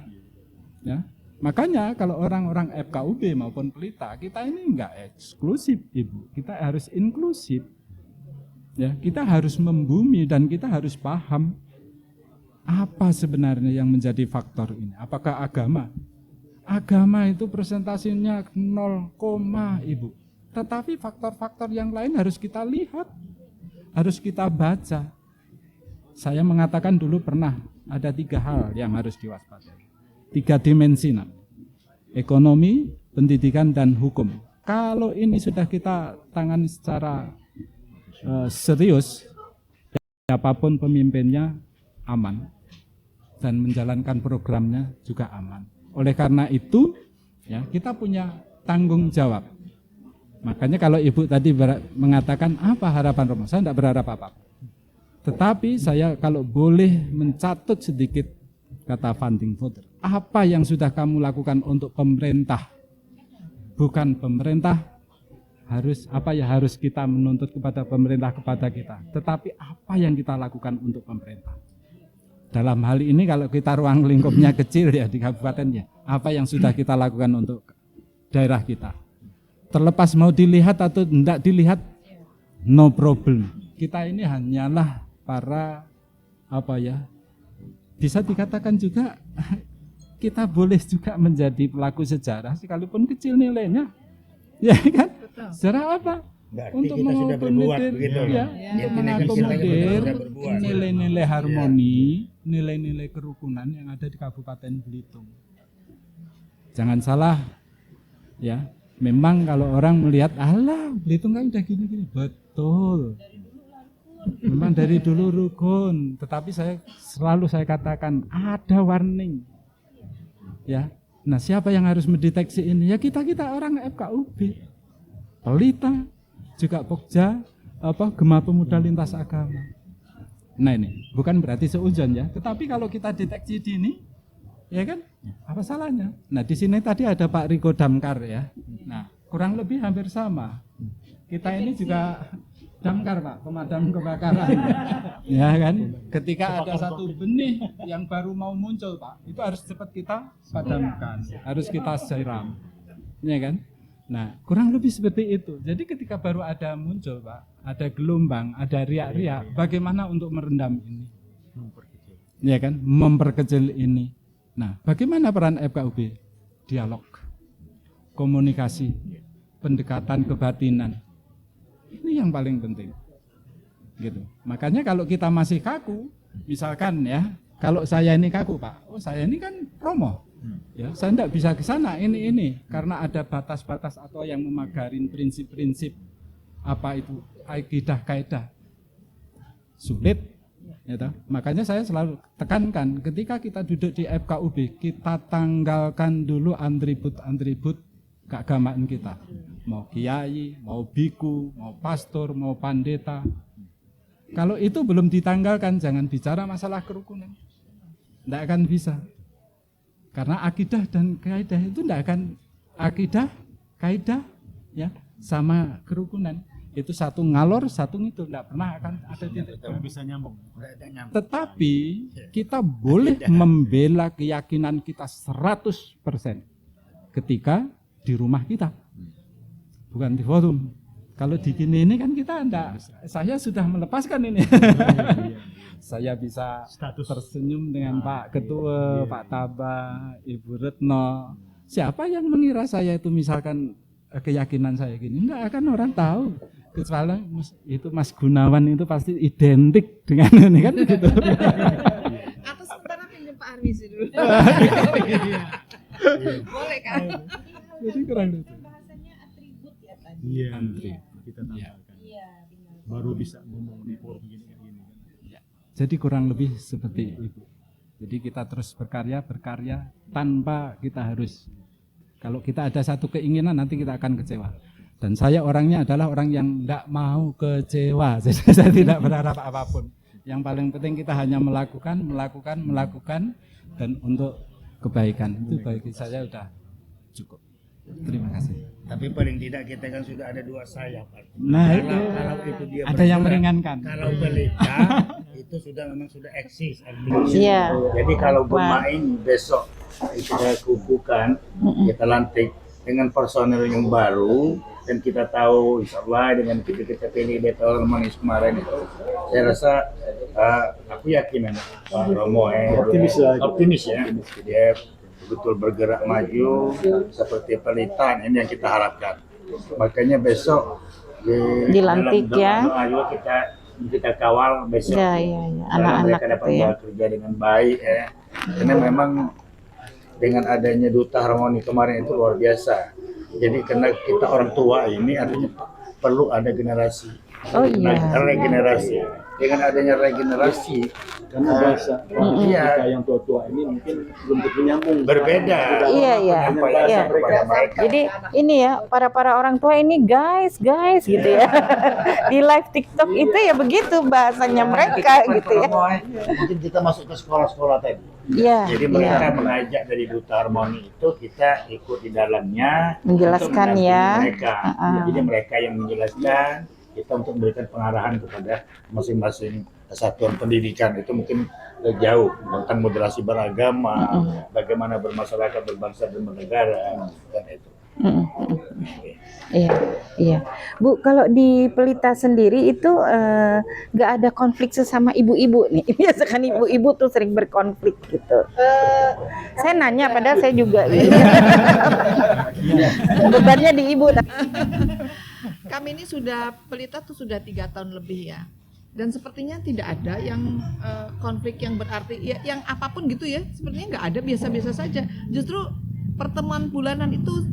Speaker 4: ya. Makanya kalau orang-orang FKUB maupun Pelita, kita ini enggak eksklusif, Ibu. Kita harus inklusif. Ya, kita harus membumi dan kita harus paham apa sebenarnya yang menjadi faktor ini. Apakah agama? Agama itu presentasinya 0, Ibu. Tetapi faktor-faktor yang lain harus kita lihat, harus kita baca. Saya mengatakan dulu pernah ada 3 hal yang harus diwaspadai. 3 dimensi, ekonomi, pendidikan, dan hukum. Kalau ini sudah kita tangani secara serius, siapapun pemimpinnya aman dan menjalankan programnya juga aman. Oleh karena itu, ya, kita punya tanggung jawab. Makanya kalau Ibu tadi mengatakan apa harapan Romo, saya tidak berharap apa-apa. Tetapi saya kalau boleh mencatut sedikit kata founding father, apa yang sudah kamu lakukan untuk pemerintah? Bukan pemerintah harus kita menuntut kepada pemerintah kepada kita, tetapi apa yang kita lakukan untuk pemerintah. Dalam hal ini kalau kita ruang lingkupnya kecil ya di kabupatennya, apa yang sudah kita lakukan untuk daerah kita. Terlepas mau dilihat atau tidak dilihat, no problem. Kita ini hanyalah para bisa dikatakan juga kita boleh juga menjadi pelaku sejarah sekalipun kecil nilainya, ya kan? Sejarah apa?
Speaker 3: Berarti
Speaker 4: untuk
Speaker 3: kita sudah berbuat begitu,
Speaker 4: ya, untuk mengakomodir nilai-nilai harmoni, nilai-nilai kerukunan yang ada di Kabupaten Belitung. Jangan salah, ya. Memang kalau orang melihat, alah Belitung kan udah gini-gini, betul. Memang dari dulu rukun, tetapi saya katakan ada warning. Ya. Nah, siapa yang harus mendeteksi ini? Ya kita orang FKUB. Pelita, juga Pokja, Gema Pemuda Lintas Agama. Nah, ini bukan berarti seujon ya, tetapi kalau kita deteksi dini, ya kan? Apa salahnya? Nah, di sini tadi ada Pak Riko Damkar ya. Nah, kurang lebih hampir sama. Kita ini juga damkar, Pak, pemadam kebakaran. Ya kan? Ketika ada satu benih yang baru mau muncul, Pak, itu harus cepat kita padamkan, harus kita siram. Ya kan? Nah, kurang lebih seperti itu. Jadi ketika baru ada muncul, Pak, ada gelombang, ada riak-riak, bagaimana untuk merendam ini? Ya kan? Memperkecil ini. Nah, bagaimana peran FKUB? Dialog, komunikasi, pendekatan kebatinan. Ini yang paling penting. Gitu. Makanya kalau kita masih kaku, misalkan ya, kalau saya ini kaku, Pak, saya ini kan Romo. Ya, saya tidak bisa ke sana ini karena ada batas-batas atau yang memagarin prinsip-prinsip apa itu akidah kaidah sulit, ya toh? Makanya saya selalu tekankan ketika kita duduk di FKUB kita tanggalkan dulu atribut keagamaan kita, mau kiai, mau biku, mau pastor, mau pandeta. Kalau itu belum ditanggalkan jangan bicara masalah kerukunan, tidak akan bisa. Karena akidah dan kaidah itu tidak akan akidah, kaidah ya sama kerukunan. Itu satu ngalor, satu itu tidak pernah akan ada titik
Speaker 2: bisa nyambung.
Speaker 4: Tetapi kita boleh membela keyakinan kita 100% ketika di rumah kita. Bukan di forum. Kalau di gini ini kan kita enggak, saya sudah melepaskan ini. Saya bisa tersenyum dengan Pak Ketua, Pak Tabah, Ibu Retno. Siapa yang mengira saya itu misalkan keyakinan saya gini? Enggak akan orang tahu. Kecuali itu Mas Gunawan itu pasti identik dengan ini kan begitu.
Speaker 5: Atau sementara pinjam Pak Armisi dulu. Boleh kan?
Speaker 4: Jadi kurang itu.
Speaker 1: Bahasanya atribut ya tadi.
Speaker 2: Iya,
Speaker 4: Atribut.
Speaker 2: kita tambahkan.
Speaker 1: Iya, benar.
Speaker 2: Baru bisa ngomong di forum gini kan.
Speaker 4: Jadi kurang lebih seperti itu. Jadi kita terus berkarya tanpa kita harus. Kalau kita ada satu keinginan nanti kita akan kecewa. Dan saya orangnya adalah orang yang tidak mau kecewa. Jadi saya tidak berharap apapun. Yang paling penting kita hanya melakukan dan untuk kebaikan. Itu bagi saya sudah cukup. Terima kasih.
Speaker 3: Tapi paling tidak kita kan sudah ada 2 sayap.
Speaker 4: Nah,
Speaker 3: Kalau itu dia
Speaker 4: ada yang
Speaker 3: bergerak,
Speaker 4: meringankan.
Speaker 3: Kalau pelita itu memang sudah eksis artinya.
Speaker 1: Iya.
Speaker 3: Jadi kalau
Speaker 1: Wah.
Speaker 3: bermain besok kita kukuhkan, kita lantik dengan personel yang baru, dan kita tahu insya Allah dengan kita pilih Beto Manis kemarin itu, saya rasa aku yakin Pak Romo optimis ya, dia betul bergerak maju seperti pelitan ini yang kita harapkan. Makanya besok
Speaker 1: Dilantik ya.
Speaker 3: doa juga kita kawal besok.
Speaker 1: Ya, ya, ya. Anak-anak
Speaker 3: mereka dapat
Speaker 1: itu ya.
Speaker 3: bekerja dengan baik ya. Karena memang dengan adanya Duta Harmoni kemarin itu luar biasa. Jadi karena kita orang tua ini artinya perlu ada generasi.
Speaker 1: Oh iya.
Speaker 3: Regenerasi. Dengan adanya regenerasi
Speaker 2: Karena bahasa
Speaker 3: iya.
Speaker 2: kita yang tua-tua ini mungkin belum tentu nyambung.
Speaker 3: Berbeda.
Speaker 1: Iya, iya. Iya.
Speaker 3: Kepada mereka.
Speaker 1: Jadi ini ya para orang tua ini guys gitu ya. Di live TikTok itu ya begitu bahasanya mereka gitu ya.
Speaker 3: Mungkin kita masuk ke sekolah-sekolah tadi.
Speaker 1: Iya.
Speaker 3: Jadi mereka mengajak dari Duta Harmoni itu kita ikut di dalamnya
Speaker 1: Menjelaskan
Speaker 3: untuk
Speaker 1: ya.
Speaker 3: mendampingi mereka. Jadi mereka yang menjelaskan, kita untuk memberikan pengarahan kepada masing-masing satuan pendidikan. Itu mungkin jauh tentang moderasi beragama, bagaimana bermasyarakat, berbangsa dan bernegara, dan itu.
Speaker 1: Iya, iya. Bu, kalau di Pelita sendiri itu nggak ada konflik sesama ibu-ibu nih. Biasa kan ibu-ibu tuh sering berkonflik gitu. Saya nanya padahal saya juga gitu. Bebannya di ibu.
Speaker 5: Kami ini sudah Pelita tuh sudah 3 tahun lebih ya, dan sepertinya tidak ada yang konflik yang berarti ya, yang apapun gitu ya, sepertinya nggak ada, biasa-biasa saja. Justru pertemuan bulanan itu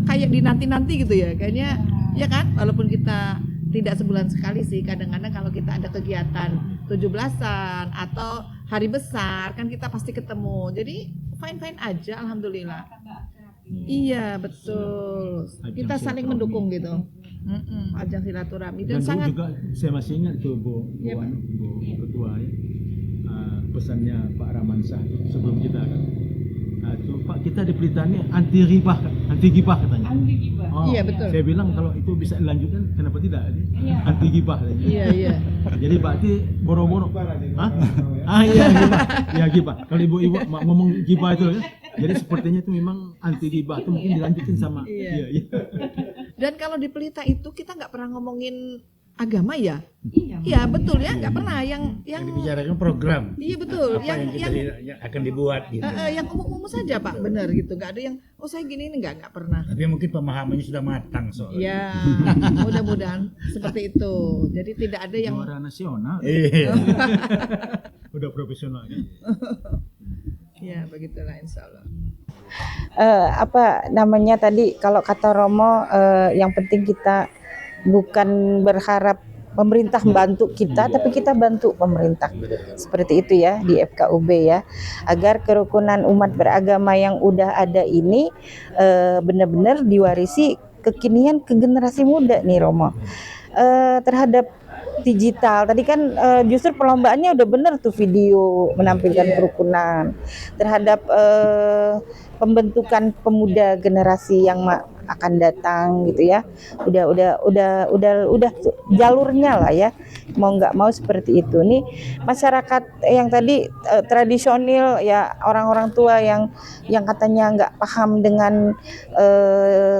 Speaker 5: kayak dinanti-nanti gitu ya, kayaknya ya kan, walaupun kita tidak sebulan sekali sih, kadang-kadang kalau kita ada kegiatan 17-an atau hari besar kan kita pasti ketemu, jadi fine-fine aja, alhamdulillah. Iya betul, kita saling mendukung gitu. Ajang silaturahmi dan
Speaker 2: Dan
Speaker 5: sangat
Speaker 2: juga saya masih ingat tuh Bu Ketua ya, pesannya Pak Ramansyah sebelum kita kan. Itu Pak, kita di Pelita ini anti gibah katanya. Anti gibah. Oh,
Speaker 5: Iya, betul.
Speaker 2: Saya bilang kalau itu bisa dilanjutkan kenapa tidak? Anti gibah katanya.
Speaker 5: iya.
Speaker 2: Jadi berarti boro-boro. Hah? Iya gibah. Ya gibah. Kalau ibu-ibu ngomong gibah itu ya. Jadi sepertinya itu memang anti gibah itu mungkin dilanjutin sama.
Speaker 5: Iya.
Speaker 2: Iya.
Speaker 5: Dan kalau di Pelita itu kita nggak pernah ngomongin agama ya. Iya betul ya, nggak pernah yang
Speaker 3: Dibicarakan program.
Speaker 5: iya betul
Speaker 3: Apa yang akan dibuat gitu.
Speaker 5: yang umum-umum saja Pak, benar gitu, nggak ada yang oh saya gini ini nggak pernah.
Speaker 3: Tapi mungkin pemahamannya sudah matang soalnya.
Speaker 5: Ya mudah-mudahan seperti itu. Jadi tidak ada yang
Speaker 2: Juara nasional.
Speaker 3: Iya.
Speaker 2: Udah profesional kan.
Speaker 5: ya begitulah insya Allah.
Speaker 1: Apa namanya tadi kalau kata Romo, yang penting kita bukan berharap pemerintah membantu kita, tapi kita bantu pemerintah. Seperti itu ya di FKUB ya, agar kerukunan umat beragama yang udah ada ini benar-benar diwarisi kekinian ke generasi muda nih Romo. Terhadap digital tadi kan justru perlombaannya udah bener tuh, video menampilkan kerukunan terhadap pembentukan pemuda generasi yang akan datang gitu ya, udah jalurnya lah ya, mau nggak mau seperti itu nih. Masyarakat yang tadi tradisional ya, orang-orang tua yang katanya nggak paham dengan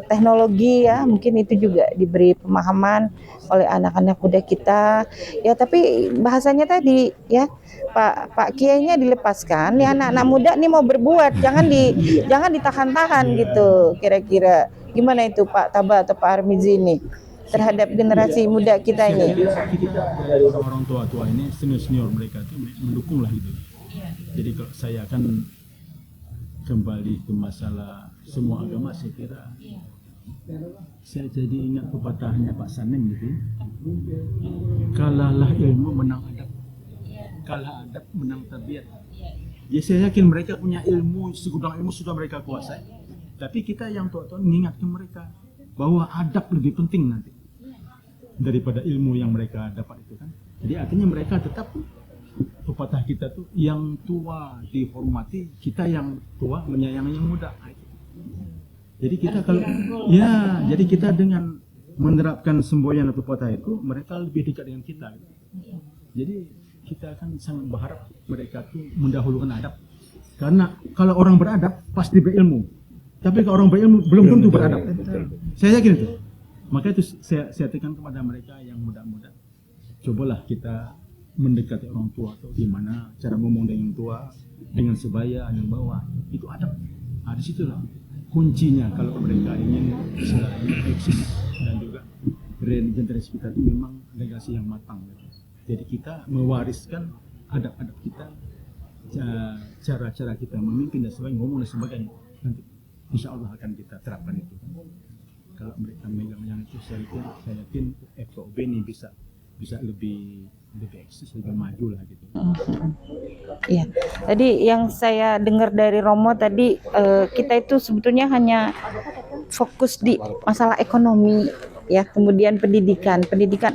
Speaker 1: teknologi ya, mungkin itu juga diberi pemahaman oleh anak-anak muda kita ya. Tapi bahasanya tadi ya Pak Kiainya dilepaskan nih, anak-anak muda nih mau berbuat, jangan ditahan-tahan gitu. Kira-kira gimana itu Pak Taba atau Pak Armizi ini terhadap generasi muda kita ini?
Speaker 2: Kita dari orang tua ini, senior mereka itu mendukung lah gitu. Jadi kalau saya akan kembali ke masalah semua agama, saya kira saya jadi ingat pepatahnya Pak Sanem gitu. Kalahlah ilmu menang adab, kalah adab menang tabiat. Ya saya yakin mereka punya ilmu, segudang ilmu sudah mereka kuasai. Tapi kita yang tua-tua mengingatkan mereka bahwa adab lebih penting nanti daripada ilmu yang mereka dapat itu kan. Jadi artinya mereka tetap, pepatah kita tuh yang tua dihormati, kita yang tua menyayangi yang muda. Jadi kita kalau ya, jadi kita dengan menerapkan semboyan atau pota itu, mereka lebih dekat dengan kita. Jadi kita akan sangat berharap mereka itu mendahulukan adab. Karena kalau orang beradab pasti berilmu. Tapi kalau orang berilmu belum tentu beradab. Saya yakin itu. Maka itu saya tekan kepada mereka yang muda-muda. Cobalah kita mendekati orang tua atau gimana cara ngomong dengan tua, dengan sebaya, dengan bawah. Itu adab. Nah, di situlah kuncinya kalau mereka ingin istilahnya eksis dan juga generasi kita itu memang legasi yang matang. Jadi kita mewariskan adab-adab kita, cara-cara kita memimpin dan sebagainya, ngomong dan sebagainya. Nanti insya Allah akan kita terapkan itu. Kalau mereka megang yang itu, saya yakin FOB ini bisa lebih eksis, lebih maju lah gitu.
Speaker 1: Iya. Tadi yang saya dengar dari Romo tadi, kita itu sebetulnya hanya fokus di masalah ekonomi, ya, kemudian pendidikan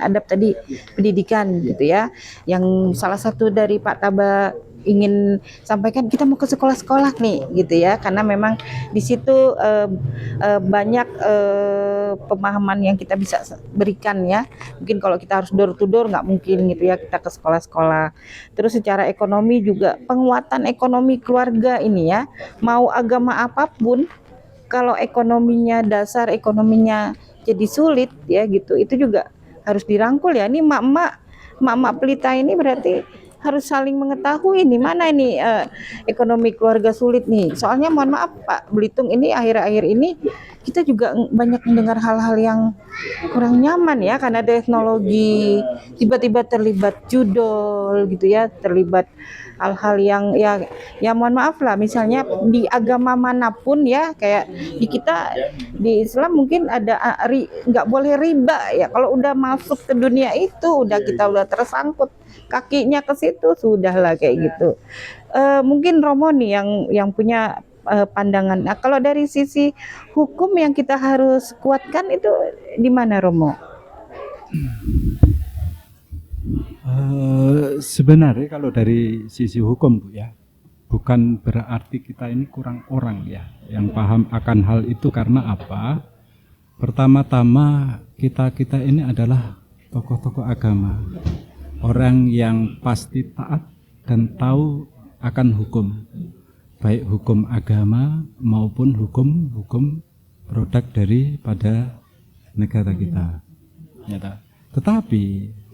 Speaker 1: adab tadi, pendidikan gitu ya. Yang salah satu dari Pak Taba ingin sampaikan, kita mau ke sekolah-sekolah nih gitu ya, karena memang di situ banyak pemahaman yang kita bisa berikan ya. Mungkin kalau kita harus door to door nggak mungkin gitu ya, kita ke sekolah-sekolah. Terus secara ekonomi juga, penguatan ekonomi keluarga ini ya, mau agama apapun kalau ekonominya, dasar ekonominya jadi sulit ya gitu, itu juga harus dirangkul ya. Ini mak-mak pelita ini berarti harus saling mengetahui nih mana ini ekonomi keluarga sulit nih. Soalnya mohon maaf Pak Belitung, ini akhir-akhir ini kita juga banyak mendengar hal-hal yang kurang nyaman ya, karena teknologi tiba-tiba terlibat judol gitu ya, terlibat hal-hal yang ya mohon maaf lah, misalnya di agama manapun ya, kayak di kita di Islam mungkin ada nggak boleh riba ya. Kalau udah masuk ke dunia itu kita udah tersangkut kakinya ke situ, sudahlah kayak gitu. Mungkin Romo nih yang punya pandangan. Nah, kalau dari sisi hukum yang kita harus kuatkan itu di mana Romo?
Speaker 4: Sebenarnya kalau dari sisi hukum Bu ya, bukan berarti kita ini kurang orang ya yang paham akan hal itu. Karena apa? Pertama-tama kita ini adalah tokoh-tokoh agama, orang yang pasti taat dan tahu akan hukum, baik hukum agama maupun hukum produk daripada negara kita. Tetapi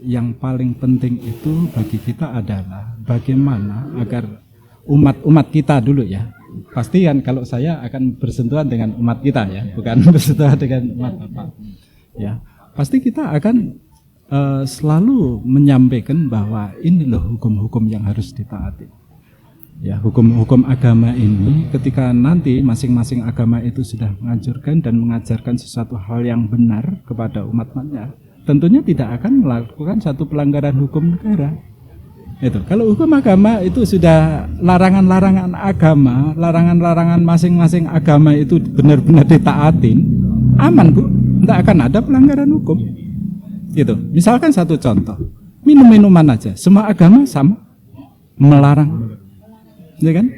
Speaker 4: yang paling penting itu bagi kita adalah bagaimana agar umat kita dulu ya. Pasti kan kalau saya akan bersentuhan dengan umat kita ya, bukan bersentuhan dengan umat Bapak. Ya, pasti kita akan selalu menyampaikan bahwa ini loh hukum-hukum yang harus ditaati. Ya, hukum-hukum agama ini ketika nanti masing-masing agama itu sudah menganjurkan dan mengajarkan sesuatu hal yang benar kepada umat-umatnya, tentunya tidak akan melakukan satu pelanggaran hukum negara. Itu. Kalau hukum agama itu sudah larangan-larangan agama, larangan-larangan masing-masing agama itu benar-benar ditaatin, aman Bu, tidak akan ada pelanggaran hukum. Gitu. Misalkan satu contoh, minum-minuman aja, semua agama sama melarang, ya kan?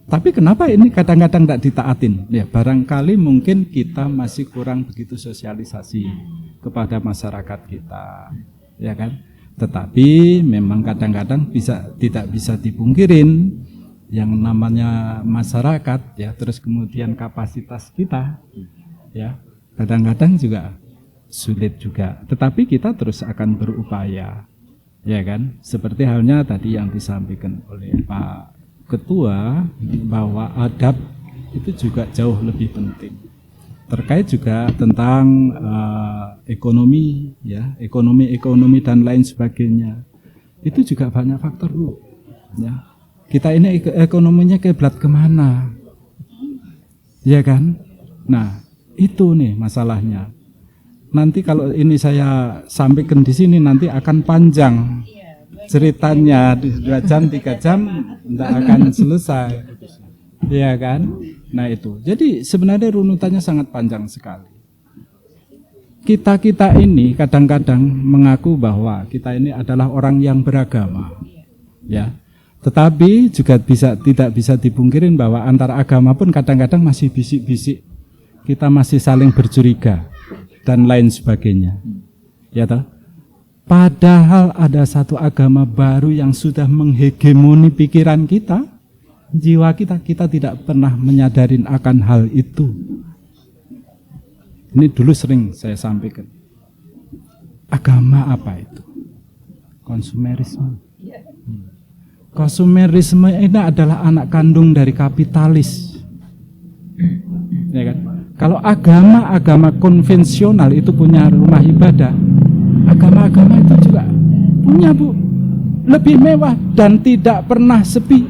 Speaker 4: Tapi kenapa ini kadang-kadang tidak ditaatin? Ya barangkali mungkin kita masih kurang begitu sosialisasi kepada masyarakat kita, ya kan? Tetapi memang kadang-kadang tidak bisa dipungkirin yang namanya masyarakat ya, terus kemudian kapasitas kita ya kadang-kadang juga sulit juga. Tetapi kita terus akan berupaya, ya kan? Seperti halnya tadi yang disampaikan oleh Pak Ketua bahwa adab itu juga jauh lebih penting. Terkait juga tentang ekonomi ya, ekonomi dan lain sebagainya. Itu juga banyak faktor Bu. Ya. Kita ini ekonominya kiblat kemana? Ya kan? Nah, itu nih masalahnya. Nanti kalau ini saya sampaikan di sini nanti akan panjang ceritanya, 2 jam 3 jam tidak akan selesai. Ya kan? Nah itu, jadi sebenarnya runutannya sangat panjang sekali. Kita ini kadang-kadang mengaku bahwa kita ini adalah orang yang beragama, ya. Tetapi juga tidak bisa dipungkirin bahwa antar agama pun kadang-kadang masih bisik-bisik kita masih saling bercuriga dan lain sebagainya. Ya toh? Padahal ada satu agama baru yang sudah menghegemoni pikiran kita, jiwa kita tidak pernah menyadarin akan hal itu. Ini dulu sering saya sampaikan. Agama apa itu? Konsumerisme. Konsumerisme ini adalah anak kandung dari kapitalis. Ya kan? Kalau agama konvensional itu punya rumah ibadah, agama-agama itu juga punya, Bu, lebih mewah dan tidak pernah sepi.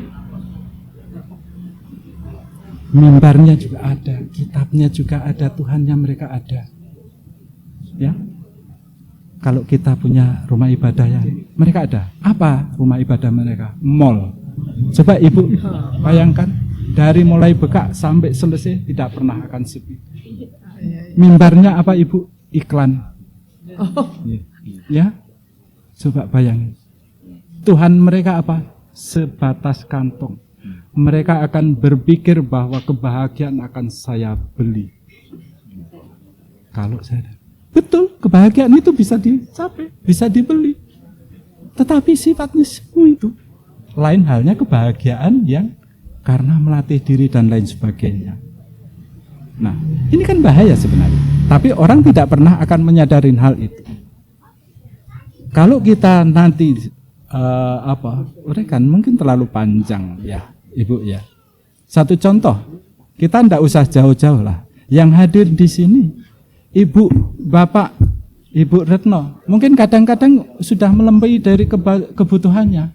Speaker 4: Mimbarnya juga ada, kitabnya juga ada, Tuhannya mereka ada. Ya, kalau kita punya rumah ibadah ya, mereka ada. Apa rumah ibadah mereka? Mall. Coba Ibu bayangkan, dari mulai buka sampai selesai tidak pernah akan sepi. Mimbarnya apa Ibu? Iklan. Ya, coba bayangin. Tuhan mereka apa? Sebatas kantong. Mereka akan berpikir bahwa kebahagiaan akan saya beli. Kalau saya, betul, kebahagiaan itu bisa dicapai, bisa dibeli. Tetapi sifatnya semua itu lain halnya kebahagiaan yang karena melatih diri dan lain sebagainya. Nah, ini kan bahaya sebenarnya. Tapi orang tidak pernah akan menyadarin hal itu. Kalau kita nanti kan mungkin terlalu panjang ya, Ibu ya. Satu contoh, kita tidak usah jauh-jauh lah. Yang hadir di sini, Ibu, Bapak, Ibu Retno, mungkin kadang-kadang sudah melebihi dari kebutuhannya.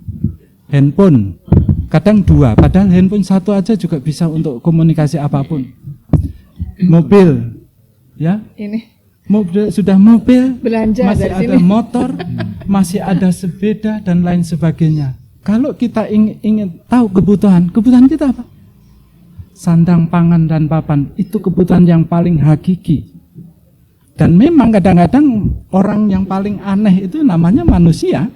Speaker 4: Handphone, kadang 2, padahal handphone 1 aja juga bisa untuk komunikasi apapun. Mobil, ya.
Speaker 5: Ini
Speaker 4: Sudah mobil,
Speaker 5: belanja
Speaker 4: masih
Speaker 5: dari
Speaker 4: ada
Speaker 5: sini.
Speaker 4: motor, masih ada sepeda dan lain sebagainya. Kalau kita ingin tahu kebutuhan kita apa? Sandang, pangan, dan papan, itu kebutuhan yang paling hakiki. Dan memang kadang-kadang orang yang paling aneh itu namanya manusia.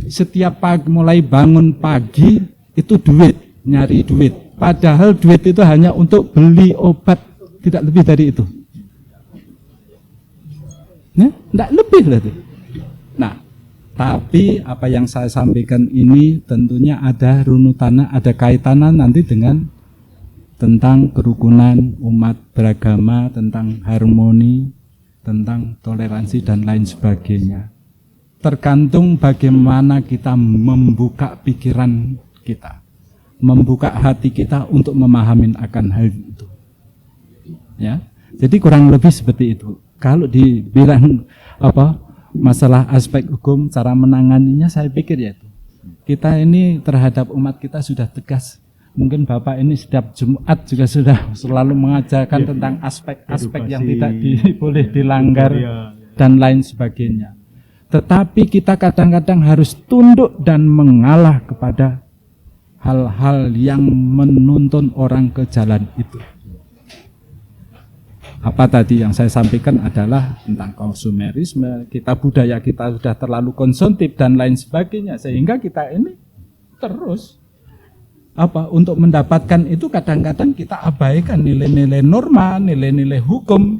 Speaker 4: Setiap pagi, mulai bangun pagi itu duit, nyari duit. Padahal duit itu hanya untuk beli obat, tidak lebih dari itu. Ya, tidak lebih lah itu. Nah, tapi apa yang saya sampaikan ini tentunya ada runutannya, ada kaitannya nanti dengan tentang kerukunan umat beragama, tentang harmoni, tentang toleransi dan lain sebagainya. Tergantung bagaimana kita membuka pikiran kita, membuka hati kita untuk memahami akan hal itu. Ya, jadi kurang lebih seperti itu. Kalau dibilang masalah aspek hukum, cara menanganinya, saya pikir ya itu. Kita ini terhadap umat kita sudah tegas. Mungkin Bapak ini setiap Jumat juga sudah selalu mengajarkan tentang aspek-aspek yang tidak boleh dilanggar dan lain sebagainya. Tetapi kita kadang-kadang harus tunduk dan mengalah kepada hal-hal yang menuntun orang ke jalan itu. Apa tadi yang saya sampaikan adalah tentang konsumerisme, budaya kita sudah terlalu konsumtif dan lain sebagainya, sehingga kita ini terus untuk mendapatkan itu kadang-kadang kita abaikan nilai-nilai norma, nilai-nilai hukum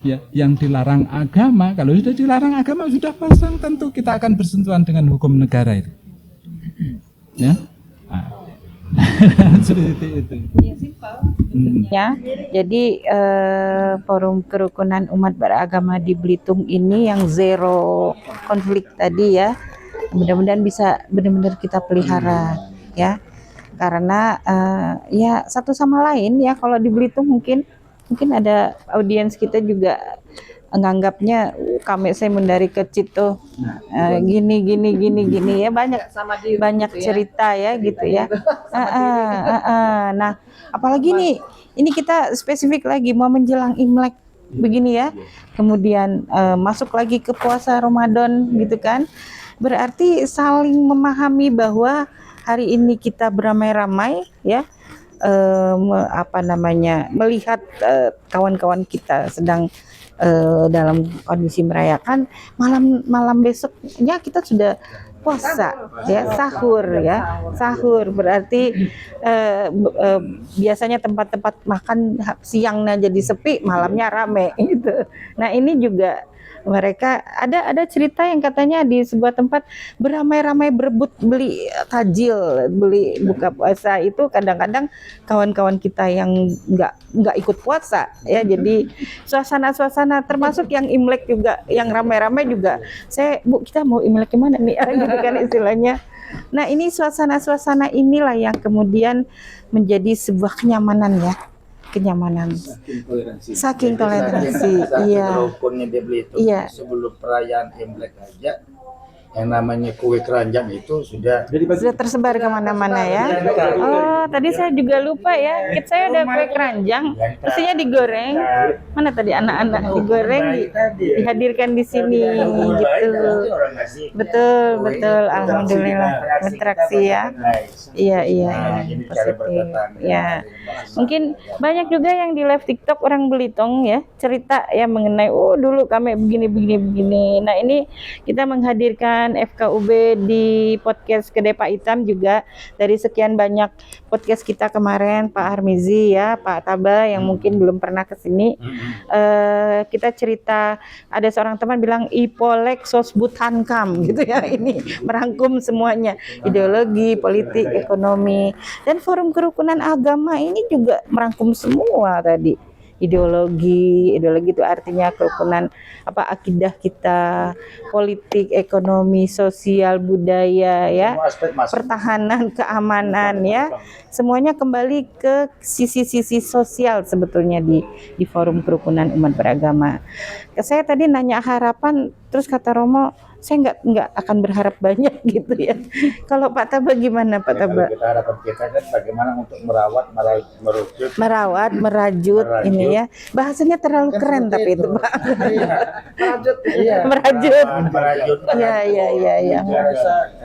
Speaker 4: ya yang dilarang agama. Kalau sudah dilarang agama sudah pasang, tentu kita akan bersentuhan dengan hukum negara itu. Ya. Seperti itu.
Speaker 1: Ya, jadi forum kerukunan umat beragama di Belitung ini yang zero konflik tadi ya, mudah-mudahan bisa benar-benar kita pelihara ya, karena ya satu sama lain ya. Kalau di Belitung mungkin ada audiens kita juga nganggapnya kami saya mendari kecil tuh gini ya, banyak cerita ya gitu ya. Nah, apalagi nih ini kita spesifik lagi mau menjelang Imlek begini ya, kemudian masuk lagi ke puasa Ramadan gitu kan, berarti saling memahami bahwa hari ini kita beramai-ramai ya, melihat kawan-kawan kita sedang dalam kondisi merayakan, malam besoknya kita sudah puasa ya, sahur berarti biasanya tempat-tempat makan siangnya jadi sepi, malamnya rame gitu. Nah ini juga mereka ada cerita yang katanya di sebuah tempat beramai-ramai berebut beli takjil, beli buka puasa. Itu kadang-kadang kawan-kawan kita yang nggak ikut puasa ya, jadi suasana termasuk yang Imlek juga, yang ramai-ramai juga. Bu, kita mau Imlek gimana nih gitu kan istilahnya. Nah ini suasana inilah yang kemudian menjadi sebuah kenyamanan ya, saking toleransi. Iya.
Speaker 3: Rukunnya dia beli itu
Speaker 1: Iya.
Speaker 3: sebelum perayaan Imlek aja, yang namanya kue keranjang itu sudah
Speaker 1: tersebar kemana-mana ya. Oh, tadi saya juga lupa ya. Kit saya ada kue keranjang, mestinya digoreng. Mana tadi anak-anak digoreng, dihadirkan di sini gitu. Betul. Alhamdulillah berinteraksi ya. Iya. Positif. Ya. Mungkin banyak juga yang di live TikTok orang Belitung ya, cerita ya mengenai dulu kami begini. Nah, ini kita menghadirkan FKUB di podcast Kedai Pak Itam juga. Dari sekian banyak podcast kita kemarin, Pak Harmizi ya, Pak Taba yang mungkin belum pernah ke sini, kita cerita, ada seorang teman bilang Ipolek Sosbud Hankam gitu ya. Ini merangkum semuanya, ideologi, politik, ekonomi, dan forum kerukunan agama ini juga merangkum semua tadi. Ideologi itu artinya kerukunan akidah kita, politik, ekonomi, sosial, budaya ya, pertahanan, keamanan ya, semuanya kembali ke sisi-sisi sosial sebetulnya di forum kerukunan umat beragama. Saya tadi nanya harapan, terus kata Romo, saya nggak akan berharap banyak gitu ya. Kalau Pak Taba gimana Pak Taba?
Speaker 3: Harapan kita kan bagaimana untuk merawat, merajut ini ya. Bahasanya terlalu keren tapi itu Pak. Merajut. Iya.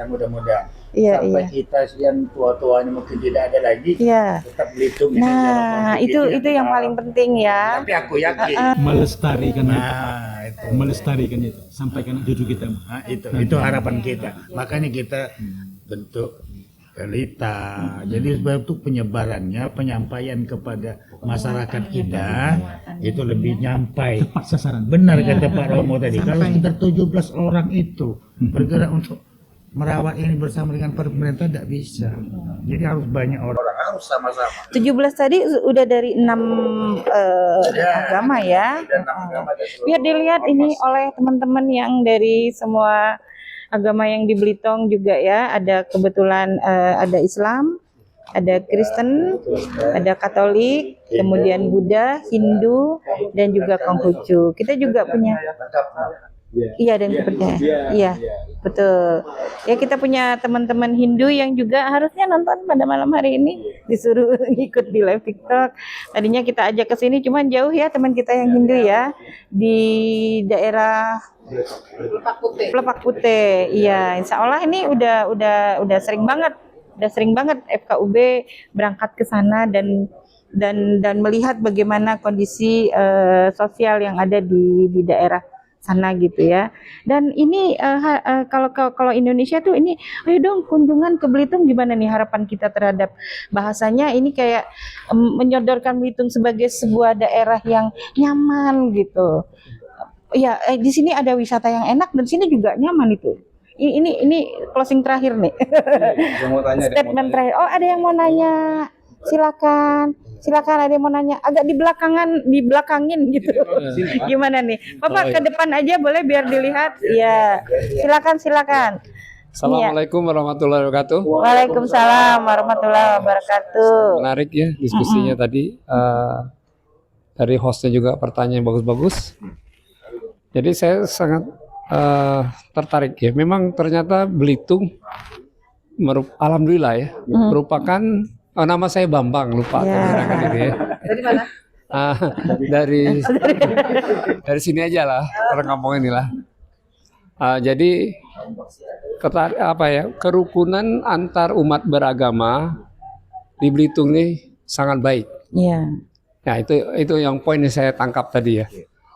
Speaker 3: Mudah-mudahan. Sampai kita yang tua-tuanya mungkin tidak ada lagi.
Speaker 1: Iya.
Speaker 3: Tetap Belitung.
Speaker 1: Nah, itu yang paling penting ya.
Speaker 3: Tapi aku yakin.
Speaker 2: Melestarikan itu sampai ke cucu kita.
Speaker 3: Nah, itu harapan kita. Makanya kita bentuk pelita. Jadi untuk penyebarannya, penyampaian kepada masyarakat kita itu lebih nyampai.
Speaker 2: Tepat sasaran.
Speaker 3: Benar kata Pak Romo tadi. Kalau sekitar 17 orang itu bergerak untuk merawat ini bersama dengan pemerintah tidak bisa. Jadi harus banyak orang, harus sama-sama.
Speaker 1: 17 tadi udah dari 6 agama ya. Biar dilihat ini oleh teman-teman yang dari semua agama yang di Belitung juga ya. Ada kebetulan ada Islam, ada Kristen, ada Katolik, kemudian Buddha, Hindu, dan juga Konghucu. Kita juga punya. Iya, dan kepercayaan. Iya, betul. Ya, kita punya teman-teman Hindu yang juga harusnya nonton pada malam hari ini, disuruh ikut di live TikTok. Tadinya kita ajak ke sini, cuman jauh ya teman kita yang Hindu ya, di daerah Pelepak Putih. Iya, insya Allah ini udah sering banget FKUB berangkat ke sana dan melihat bagaimana kondisi sosial yang ada di daerah sana gitu ya. Dan ini kalau Indonesia tuh ini, ayo dong kunjungan ke Belitung, gimana nih harapan kita terhadap bahasanya ini kayak menyodorkan Belitung sebagai sebuah daerah yang nyaman gitu. Ya, di sini ada wisata yang enak dan sini juga nyaman itu. Ini closing terakhir nih. Statement terakhir. Oh, ada yang mau nanya. Silakan ada yang mau nanya. Agak dibelakangin gitu. Gimana nih? Bapak ke depan aja boleh biar dilihat. Iya. Silakan.
Speaker 6: Assalamualaikum warahmatullahi wabarakatuh.
Speaker 1: Waalaikumsalam warahmatullahi wabarakatuh.
Speaker 6: Menarik ya diskusinya tadi. Dari hostnya juga pertanyaan bagus-bagus. Jadi saya sangat tertarik ya. Memang ternyata Belitung alhamdulillah ya merupakan nama saya Bambang, lupa kebenaran ini ya.
Speaker 5: Dari mana?
Speaker 6: Dari sini aja lah, orang kampung inilah. Jadi kerukunan antar umat beragama di Belitung ini sangat baik.
Speaker 1: Iya.
Speaker 6: Nah, itu yang poin yang saya tangkap tadi ya.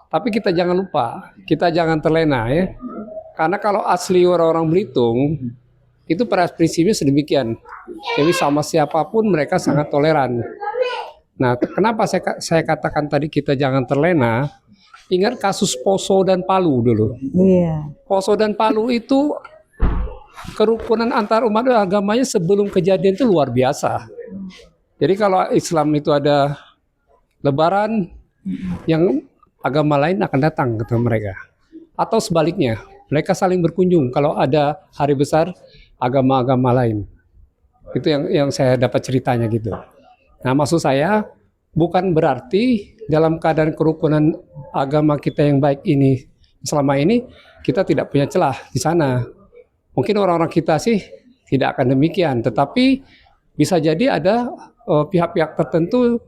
Speaker 6: Tapi kita jangan lupa, kita jangan terlena ya. Karena kalau asli orang-orang Belitung itu pada prinsipnya sedemikian. Jadi sama siapapun mereka sangat toleran. Nah, kenapa saya katakan tadi kita jangan terlena? Ingat kasus Poso dan Palu dulu.
Speaker 1: Iya.
Speaker 6: Poso dan Palu itu kerukunan antar umat agamanya sebelum kejadian itu luar biasa. Jadi kalau Islam itu ada Lebaran, yang agama lain akan datang ke mereka. Atau sebaliknya, mereka saling berkunjung kalau ada hari besar agama-agama lain. Itu yang saya dapat ceritanya gitu. Nah, maksud saya bukan berarti dalam keadaan kerukunan agama kita yang baik ini selama ini kita tidak punya celah di sana. Mungkin orang-orang kita sih tidak akan demikian, tetapi bisa jadi ada pihak-pihak tertentu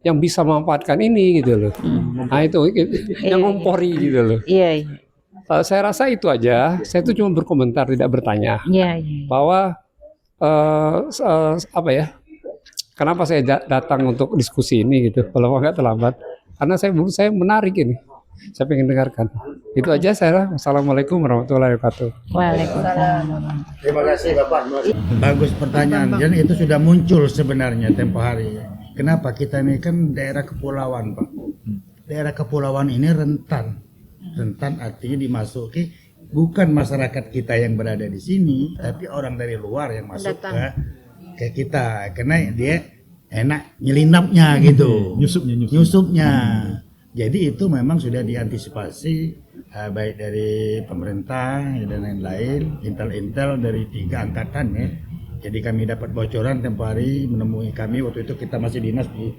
Speaker 6: yang bisa memanfaatkan ini gitu loh. Nah itu yang ngompori gitu loh.
Speaker 1: Iya.
Speaker 6: Saya rasa itu aja. Saya itu cuma berkomentar, tidak bertanya.
Speaker 1: Iya.
Speaker 6: Bahwa apa ya? Kenapa saya datang untuk diskusi ini gitu? Kalau nggak terlambat, karena saya menarik ini. Saya pengen dengarkan. Itu aja saya. Wassalamualaikum warahmatullahi wabarakatuh.
Speaker 1: Waalaikumsalam.
Speaker 3: Terima kasih Bapak. Bagus pertanyaan. Jadi itu sudah muncul sebenarnya tempo hari. Kenapa kita ini kan daerah kepulauan, Pak. Daerah kepulauan ini rentan. Rentan artinya dimasuki bukan masyarakat kita yang berada di sini, tapi orang dari luar yang masuk ke kita. Karena dia enak nyelinapnya gitu. Nyusupnya. Jadi itu memang sudah diantisipasi baik dari pemerintah dan lain-lain, intel-intel dari 3 angkatan ya. Jadi kami dapat bocoran tempo hari menemui kami waktu itu kita masih dinas di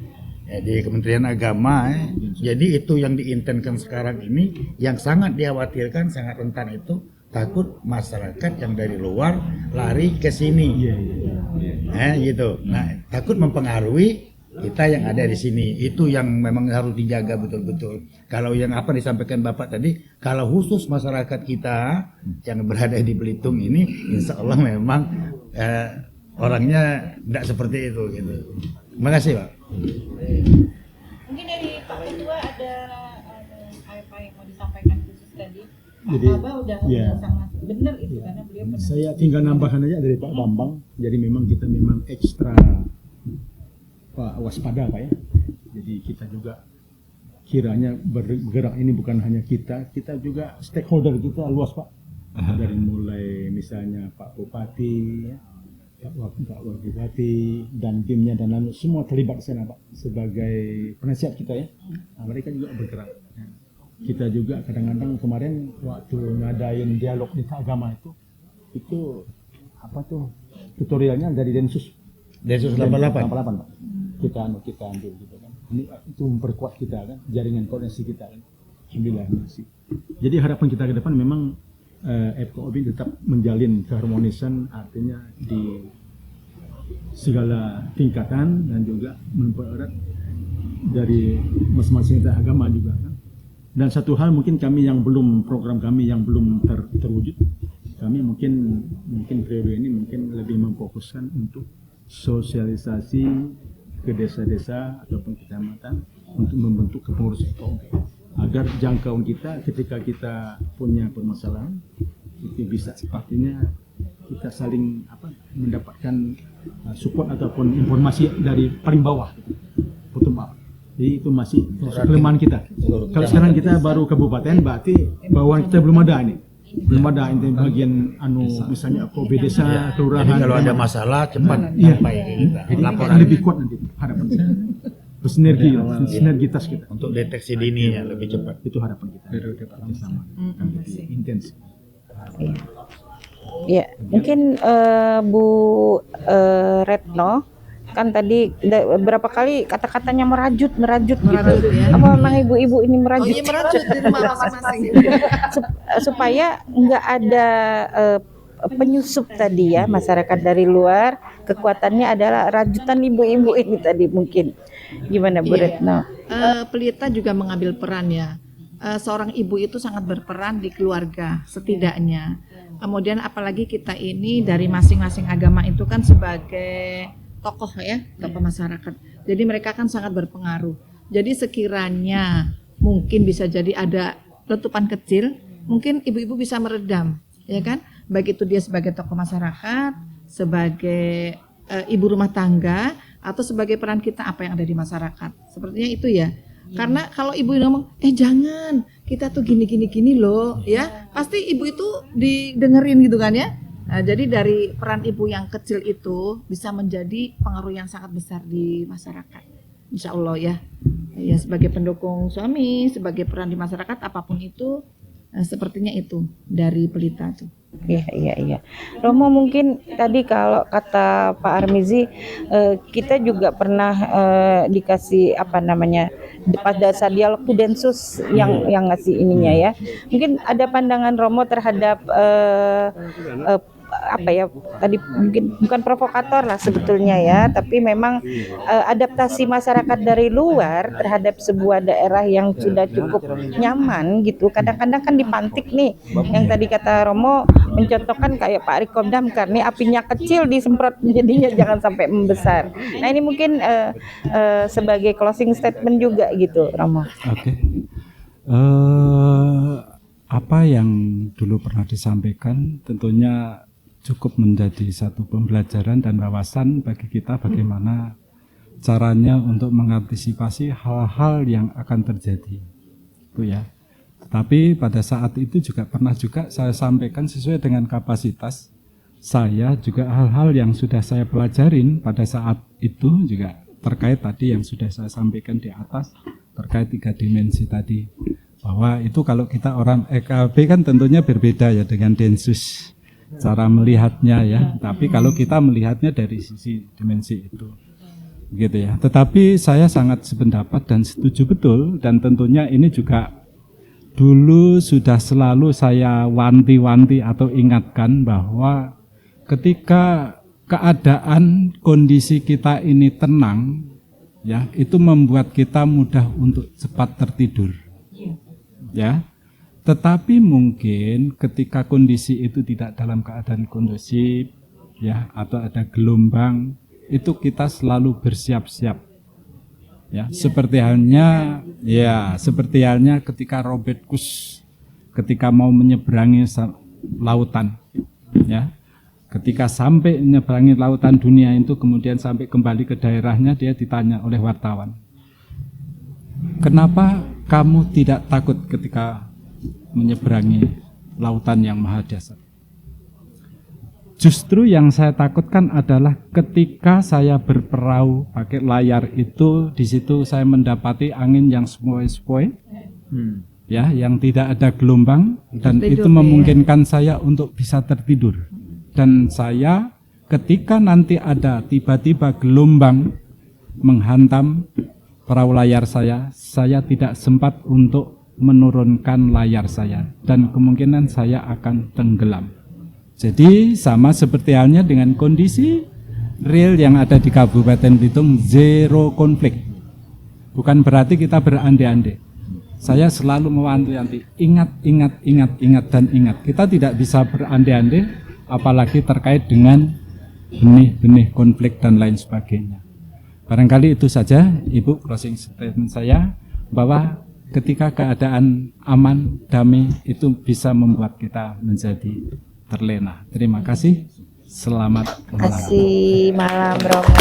Speaker 3: Kementerian Agama. Jadi itu yang diintenkan sekarang ini yang sangat dikhawatirkan, sangat rentan itu takut masyarakat yang dari luar lari ke sini. Gitu. Nah, takut mempengaruhi kita yang ada di sini. Itu yang memang harus dijaga betul-betul. Kalau yang apa disampaikan Bapak tadi, kalau khusus masyarakat kita yang berada di Belitung ini, insya Allah memang orangnya tidak seperti itu gitu. Terima kasih Pak.
Speaker 1: Mungkin dari Pak Ketua ada apa yang mau disampaikan khusus tadi?
Speaker 2: Jadi,
Speaker 1: Abah udah
Speaker 2: ya.
Speaker 1: sangat benar itu karena beliau pernah.
Speaker 2: Saya tinggal nambahkan aja dari Pak Bambang. Jadi memang kita memang ekstra waspada Pak ya. Jadi kita juga kiranya bergerak ini bukan hanya kita juga stakeholder kita luas Pak. Dari mulai misalnya Pak Bupati, ya, Pak Bupati dan timnya dan lalu semua terlibat di sana Pak sebagai penasihat kita ya. Nah, mereka juga bergerak. Kita juga kadang-kadang kemarin waktu ngadain dialog lintas agama itu apa tuh tutorialnya dari Densus 88 Pak. Kita ambil gitu kan. Ini itu memperkuat kita kan, jaringan koordinasi kita kan. Alhamdulillah masih. Jadi harapan kita ke depan memang FKOB tetap menjalin keharmonisan, artinya di segala tingkatan dan juga mempererat dari masing-masing agama juga kan. Dan satu hal mungkin program kami yang belum terwujud, kami mungkin periode ini mungkin lebih memfokuskan untuk sosialisasi ke desa-desa ataupun kecamatan untuk membentuk kepengurusan FKOB agar jangkauan kita ketika kita punya permasalahan itu bisa artinya kita saling mendapatkan support ataupun informasi dari paling bawah bottom up. Jadi itu masih kelemahan kita. Kalau sekarang kita baru kabupaten berarti bawahan kita belum ada ini. Belum ada ini bagian misalnya FKOB desa, kelurahan.
Speaker 3: Jadi kalau ada masalah cepat sampai kita.
Speaker 2: Jadi
Speaker 3: Laporan
Speaker 2: lebih kuat nanti harapan saya. Sinergitas kita
Speaker 3: untuk deteksi dini ya lebih cepat.
Speaker 2: Itu harapan kita. Sama intens.
Speaker 1: Ya, mungkin Bu Retno kan tadi berapa kali kata-katanya merajut gitu.
Speaker 5: Ya.
Speaker 1: Apa memang ibu-ibu ini merajut?
Speaker 5: Oh iya merajut di rumah masing-masing.
Speaker 1: Supaya nggak ada penyusup tadi ya masyarakat dari luar, kekuatannya adalah rajutan ibu-ibu ini tadi mungkin. Gimana Bu Retno?
Speaker 5: Pelita juga mengambil peran ya. Seorang ibu itu sangat berperan di keluarga setidaknya. Kemudian apalagi kita ini dari masing-masing agama itu kan sebagai tokoh ya, tokoh masyarakat. Jadi mereka kan sangat berpengaruh. Jadi sekiranya mungkin bisa jadi ada letupan kecil mungkin ibu-ibu bisa meredam, ya kan? Baik itu dia sebagai tokoh masyarakat, sebagai ibu rumah tangga, atau sebagai peran kita apa yang ada di masyarakat. Sepertinya itu ya. Karena kalau ibu ngomong, jangan, kita tuh gini loh, ya pasti ibu itu didengerin gitu kan ya. Nah, jadi dari peran ibu yang kecil itu bisa menjadi pengaruh yang sangat besar di masyarakat, insya Allah ya. Ya sebagai pendukung suami, sebagai peran di masyarakat apapun itu, sepertinya itu dari Pelita tuh.
Speaker 1: Iya. Romo, mungkin tadi kalau kata Pak Armizi, kita juga pernah dikasih pada saat dialog tuh Densus yang ngasih ininya ya. Mungkin ada pandangan Romo terhadap tadi mungkin bukan provokator lah sebetulnya ya, tapi memang adaptasi masyarakat dari luar terhadap sebuah daerah yang sudah cukup nyaman gitu. Kadang-kadang kan dipantik nih, yang tadi kata Romo mencontohkan kayak Pak Riko Damkar nih, apinya kecil disemprot jadinya jangan sampai membesar. Nah ini mungkin sebagai closing statement juga gitu, Romo.
Speaker 4: Oke. Apa yang dulu pernah disampaikan tentunya cukup menjadi satu pembelajaran dan wawasan bagi kita bagaimana caranya untuk mengantisipasi hal-hal yang akan terjadi. Itu ya. Tapi pada saat itu juga pernah saya sampaikan sesuai dengan kapasitas saya, juga hal-hal yang sudah saya pelajarin pada saat itu juga terkait tadi yang sudah saya sampaikan di atas, terkait 3 dimensi tadi. Bahwa itu kalau kita orang EKB kan tentunya berbeda ya dengan Densus cara melihatnya ya, tapi kalau kita melihatnya dari sisi dimensi itu gitu ya. Tetapi saya sangat sependapat dan setuju betul, dan tentunya ini juga dulu sudah selalu saya wanti-wanti atau ingatkan bahwa ketika keadaan kondisi kita ini tenang ya, itu membuat kita mudah untuk cepat tertidur ya. Tetapi mungkin ketika kondisi itu tidak dalam keadaan kondusif ya, atau ada gelombang, itu kita selalu bersiap-siap ya. Seperti halnya ketika Robert Kush ketika mau menyeberangi lautan ya. Ketika sampai menyeberangi lautan dunia itu, kemudian sampai kembali ke daerahnya, dia ditanya oleh wartawan, "Kenapa kamu tidak takut ketika menyeberangi lautan yang maha dasar?" Justru yang saya takutkan adalah ketika saya berperahu pakai layar itu, di situ saya mendapati angin yang sepoi-sepoi, ya, yang tidak ada gelombang, dan itu memungkinkan saya untuk bisa tertidur. Dan saya ketika nanti ada tiba-tiba gelombang menghantam perahu layar saya tidak sempat untuk menurunkan layar saya, dan kemungkinan saya akan tenggelam. Jadi sama seperti halnya dengan kondisi real yang ada di Kabupaten Belitung, zero konflik. Bukan berarti kita berandai-andai. Saya selalu mewanti-wanti, ingat dan ingat. Kita tidak bisa berandai-andai, apalagi terkait dengan benih-benih konflik dan lain sebagainya. Barangkali itu saja Ibu closing statement saya, bahwa ketika keadaan aman, damai, itu bisa membuat kita menjadi terlena. Terima kasih. Selamat malam.
Speaker 1: Terima kasih malam Romo.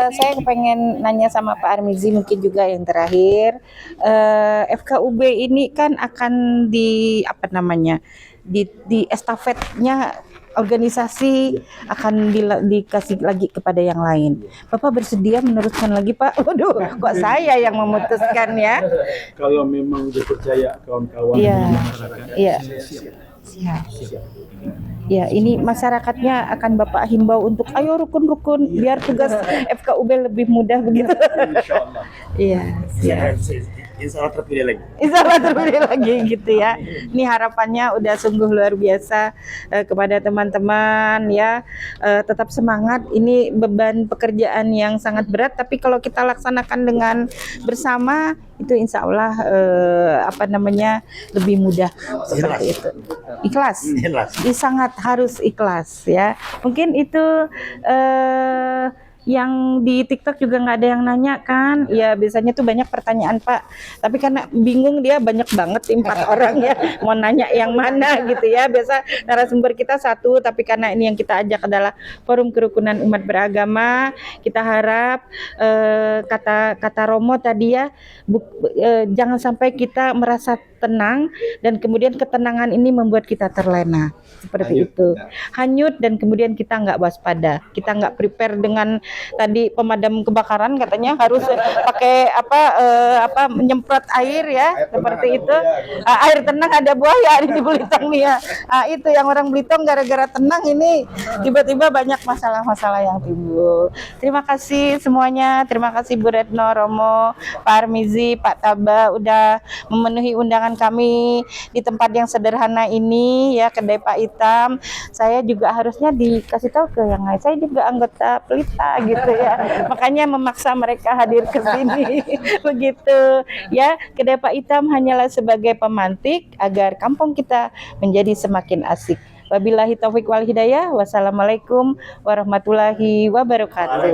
Speaker 1: Saya pengen nanya sama Pak Armizi mungkin juga yang terakhir. FKUB ini kan akan di estafetnya organisasi akan dikasih lagi kepada yang lain. Bapak bersedia meneruskan lagi, Pak? Waduh, kok saya yang memutuskan ya?
Speaker 2: Kalau memang dipercaya kawan-kawan di masyarakat,
Speaker 1: siap. Ya, ini masyarakatnya akan Bapak himbau untuk ayo rukun-rukun biar tugas FKUB lebih mudah begitu.
Speaker 2: Insyaallah.
Speaker 1: Iya, siap.
Speaker 3: Insya Allah terpilih
Speaker 1: lagi gitu ya. Ini harapannya udah sungguh luar biasa kepada teman-teman ya. Tetap semangat. Ini beban pekerjaan yang sangat berat, tapi kalau kita laksanakan dengan bersama itu insya Allah lebih mudah seperti itu. Ikhlas. Sangat harus ikhlas ya. Mungkin itu yang di TikTok juga nggak ada yang nanya kan? Ya biasanya tuh banyak pertanyaan Pak. Tapi karena bingung dia banyak banget 4 orang ya, mau nanya yang mana gitu ya. Biasa narasumber kita satu, tapi karena ini yang kita ajak adalah Forum Kerukunan Umat Beragama, kita harap kata Romo tadi ya, jangan sampai kita merasa tenang dan kemudian ketenangan ini membuat kita terlena seperti itu, hanyut dan kemudian kita nggak waspada, kita nggak prepare dengan tadi pemadam kebakaran katanya harus pakai menyemprot air ya seperti itu. Air tenang ada buaya di Belitung nih ya. Itu yang orang Belitung gara-gara tenang ini tiba-tiba banyak masalah-masalah yang timbul. Terima kasih semuanya, terima kasih Bu Retno, Romo, Pak Armizi, Pak Taba udah memenuhi undangan kami di tempat yang sederhana ini ya, kedai Pak Itam. Saya juga harusnya dikasih tahu ke yang lain, saya juga anggota Pelita gitu ya, makanya memaksa mereka hadir ke sini begitu ya. Kedai Pak Itam hanyalah sebagai pemantik agar kampung kita menjadi semakin asik. Wabillahi taufik wal hidayah. Wassalamualaikum warahmatullahi wabarakatuh.